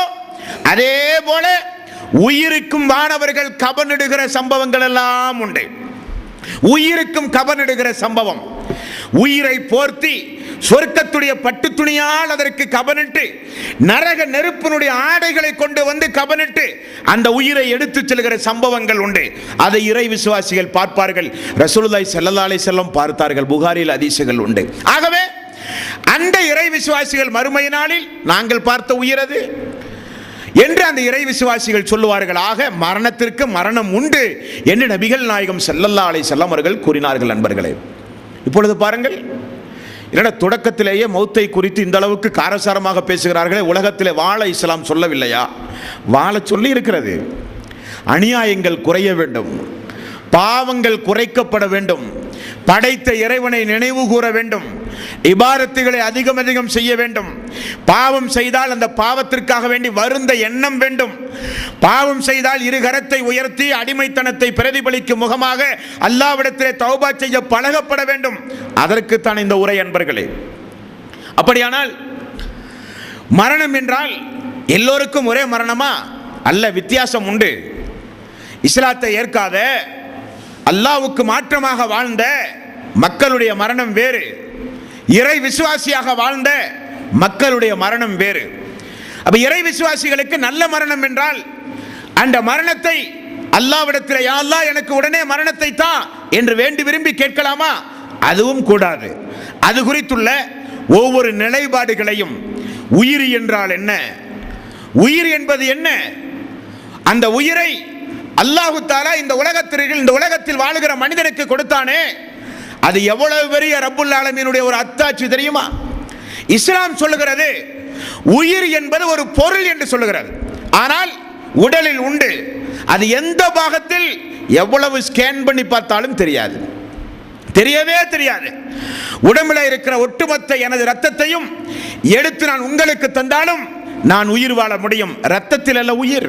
Speaker 1: அதே போல உயிருக்கும் வானவர்கள் கபனிடுகிற சம்பவங்கள் எல்லாம் உண்டு. உயிருக்கும் கபனிடுகிற சம்பவம், உயிரை போர்த்தி சொர்க்கத்துடைய பட்டு துணியால் அதற்கு கபனிட்டு நரக நெருப்பினுடைய ஆடைகளை கொண்டு வந்து கபனிட்டு அந்த உயிரை எடுத்து செல்கிற சம்பவங்கள் உண்டு. அதை இறை விசுவாசிகள் பார்ப்பார்கள். ரசூலுல்லாஹி ஸல்லல்லாஹு அலைஹி வஸல்லம் பார்த்தார்கள். புகாரில் ஹதீசுகள் உண்டு. ஆகவே அந்த இறை விசுவாசிகள் மறுமை நாளில் நாங்கள் பார்த்த உயிர் அது என்று அந்த இறை விசுவாசிகள் சொல்லுவார்கள். ஆக மரணத்திற்கு மரணம் உண்டு என்று நபிகள் நாயகம் ஸல்லல்லாஹு அலைஹி வஸல்லம் அவர்கள் கூறினார்கள். நண்பர்களே, இப்பொழுது பாருங்கள், என்னடா தொடக்கத்திலேயே மௌத்தை குறித்து இந்த அளவுக்கு காரசாரமாக பேசுகிறார்களே, உலகத்திலே வாழ இஸ்லாம் சொல்லவில்லையா? வாழ சொல்லி இருக்கிறது. அநியாயங்கள் குறைய வேண்டும், பாவங்கள் குறைக்கப்பட வேண்டும், படைத்த இறைவனை நினைவு கூற வேண்டும், இபாதத்துகளை அதிகம் அதிகம் செய்ய வேண்டும், பாவம் செய்தால் அந்த பாவத்திற்காக வேண்டி வருந்த எண்ணம் வேண்டும், பாவம் செய்தால் இரு கரத்தை உயர்த்தி அடிமைத்தனத்தை பிரதிபலிக்கும் முகமாக அல்லாஹ்விடத்திலே தௌபா செய்ய பழகப்பட வேண்டும். அதற்குத்தான் இந்த உரை அன்பர்களே. அப்படியானால் மரணம் என்றால் எல்லோருக்கும் ஒரே மரணமா? அல்ல, வித்தியாசம் உண்டு. இஸ்லாத்தை ஏற்காத அல்லாஹ்வுக்கு மாற்றமாக வாழ்ந்த மக்களுடைய மரணம் வேறு, இறை விசுவாசியாக வாழ்ந்த மக்களுடைய மரணம் வேறு. அப்ப இறை விசுவாசிகளுக்கு நல்ல மரணம் என்றால் அந்த மரணத்தை அல்லாஹ்விடத்தில், யா அல்லாஹ் எனக்கு உடனே மரணத்தை தா என்று வேண்டி விரும்பி கேட்கலாமா? அதுவும் கூடாது. அது குறித்துள்ள ஒவ்வொரு நிலைப்பாடுகளையும், உயிர் என்றால் என்ன, உயிர் என்பது என்ன, அந்த உயிரை அல்லாஹு தஆலா இந்த உலகத்தில் வாழுகிற மனிதனுக்கு கொடுத்தானே, அது எவ்வளவு பெரிய ரப்புல் ஆலமீனுடைய ஒரு அத்தாட்சி தெரியுமா? இஸ்லாம் சொல்லுகிறது உயிர் என்பது ஒரு பொருள் என்று சொல்லுகிறது. ஆனால் உடலில் உண்டு, அது எந்த பாகத்தில் எவ்வளவு ஸ்கேன் பண்ணி பார்த்தாலும் தெரியாது, தெரியவே தெரியாது. உடம்புல இருக்கிற ஒட்டுமொத்த எனது ரத்தத்தையும் எடுத்து நான் உங்களுக்கு தந்தாலும் நான் உயிர் வாழ முடியும். ரத்தத்தில் அல்ல உயிர்.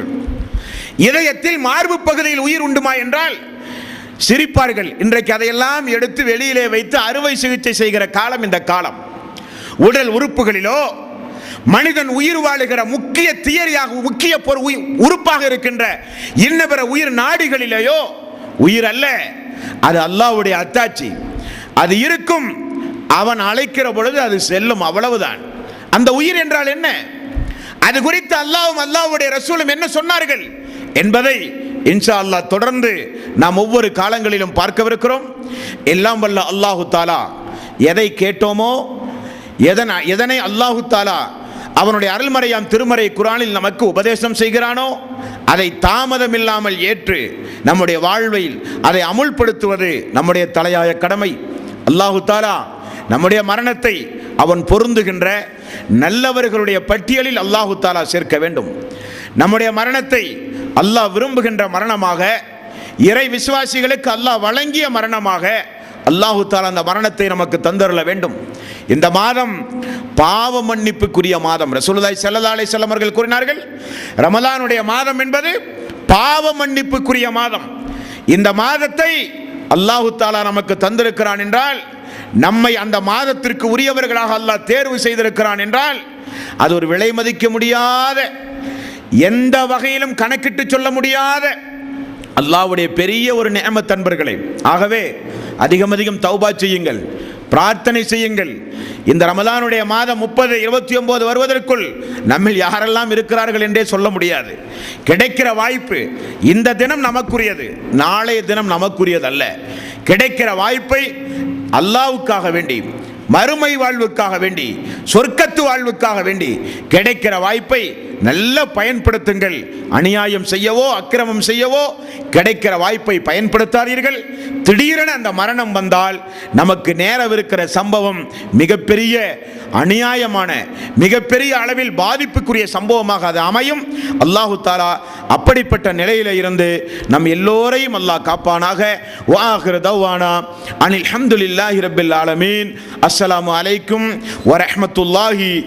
Speaker 1: இதயத்தில் மார்பு பகுதியில் உயிர் உண்டுமா என்றால் சிரிப்பார்கள். இன்றைக்கு அதையெல்லாம் எடுத்து வெளியிலே வைத்து அறுவை சிகிச்சை செய்கிற காலம் இந்த காலம். உடல் உறுப்புகளிலோ மனிதன் உயிர் வாழுகிற முக்கிய தியரியாக, முக்கிய உறுப்பாக இருக்கின்ற இன்ன பிற உயிர் நாடிகளிலேயோ உயிர் அல்ல, அது அல்லாஹ்வுடைய அத்தாட்சி. அது இருக்கும், அவன் அழைக்கிற பொழுது அது செல்லும், அவ்வளவுதான். அந்த உயிர் என்றால் என்ன, அது குறித்து அல்லாஹ்வும் அல்லாஹ்வுடைய ரசூலும் என்ன சொன்னார்கள் என்பதை இன்ஷா அல்லாஹ் தொடர்ந்து நாம் ஒவ்வொரு காலங்களிலும் பார்க்கவிருக்கிறோம். எல்லாம் வல்ல அல்லாஹு தாலா எதை கேட்டோமோ, எதனை அல்லாஹு தாலா அவனுடைய அருள்மறையாம் திருமறை குர்ஆனில் நமக்கு உபதேசம் செய்கிறானோ அதை தாமதம் இல்லாமல் ஏற்று நம்முடைய வாழ்வில் அதை அமுல்படுத்துவது நம்முடைய தலையாய கடமை. அல்லாஹு தாலா நம்முடைய மரணத்தை அவன் பொருந்துகின்ற நல்லவர்களுடைய பட்டியலில் அல்லாஹு தாலா சேர்க்க வேண்டும். நம்முடைய மரணத்தை அல்லாஹ் விரும்புகின்ற மரணமாக, இறை விசுவாசிகளுக்கு அல்லாஹ் வழங்கிய மரணமாக அல்லாஹு தாலா அந்த மரணத்தை நமக்கு தந்தருள வேண்டும். இந்த மாதம் பாவ மன்னிப்புக்குரிய மாதம். ரசூலுல்லாஹி ஸல்லல்லாஹு அலைஹி வஸல்லம் அவர்கள் கூறினார்கள், ரமலானுடைய மாதம் என்பது பாவ மன்னிப்புக்குரிய மாதம். இந்த மாதத்தை அல்லாஹு தஆலா நமக்கு தந்திருக்கிறான் என்றால், நம்மை அந்த மாதத்திற்கு உரியவர்களாக அல்லாஹ் தேர்வு செய்திருக்கிறான் என்றால், அது ஒரு விலை மதிக்க முடியாத, எந்த வகையிலும் கணக்கிட்டு சொல்ல முடியாத அல்லாஹ்வுடைய பெரிய ஒரு நிஅமத் அன்பர்களே. ஆகவே அதிகம் அதிகம் தௌபா செய்யுங்கள், பிரார்த்தனை செய்யுங்கள். இந்த ரமலானுடைய மாதம் 30, 29 வருவதற்குள் நம்மில் யாரெல்லாம் இருக்கிறார்கள் என்றே சொல்ல முடியாது. கிடைக்கிற வாய்ப்பு, இந்த தினம் நமக்குரியது, நாளைய தினம் நமக்குரியது அல்ல. கிடைக்கிற வாய்ப்பை அல்லாஹ்வுக்காக வேண்டி, மறுமை வாழ்வுக்காக வேண்டி, சொர்க்கத்து வாழ்வுக்காக வேண்டி கிடைக்கிற வாய்ப்பை நல்ல பயன்படுத்துங்கள். அநியாயம் செய்யவோ அக்கிரமம் செய்யவோ கிடைக்கிற வாய்ப்பை பயன்படுத்தாதீர்கள். திடீரென அந்த மரணம் வந்தால் நமக்கு நேரவிருக்கிற சம்பவம் மிகப்பெரிய அநியாயமான, மிகப்பெரிய அளவில் பாதிப்புக்குரிய சம்பவமாக அது அமையும். அல்லாஹு தஆலா அப்படிப்பட்ட நிலையில இருந்து நம் எல்லோரையும் அல்லாஹ் காப்பானாக. வஆகிரு தஅவானா அனில் ஹம்துலில்லாஹி ரப்பில் ஆலமீன். அஸ்ஸலாமு அலைக்கும் வ ரஹ்மத்துல்லாஹி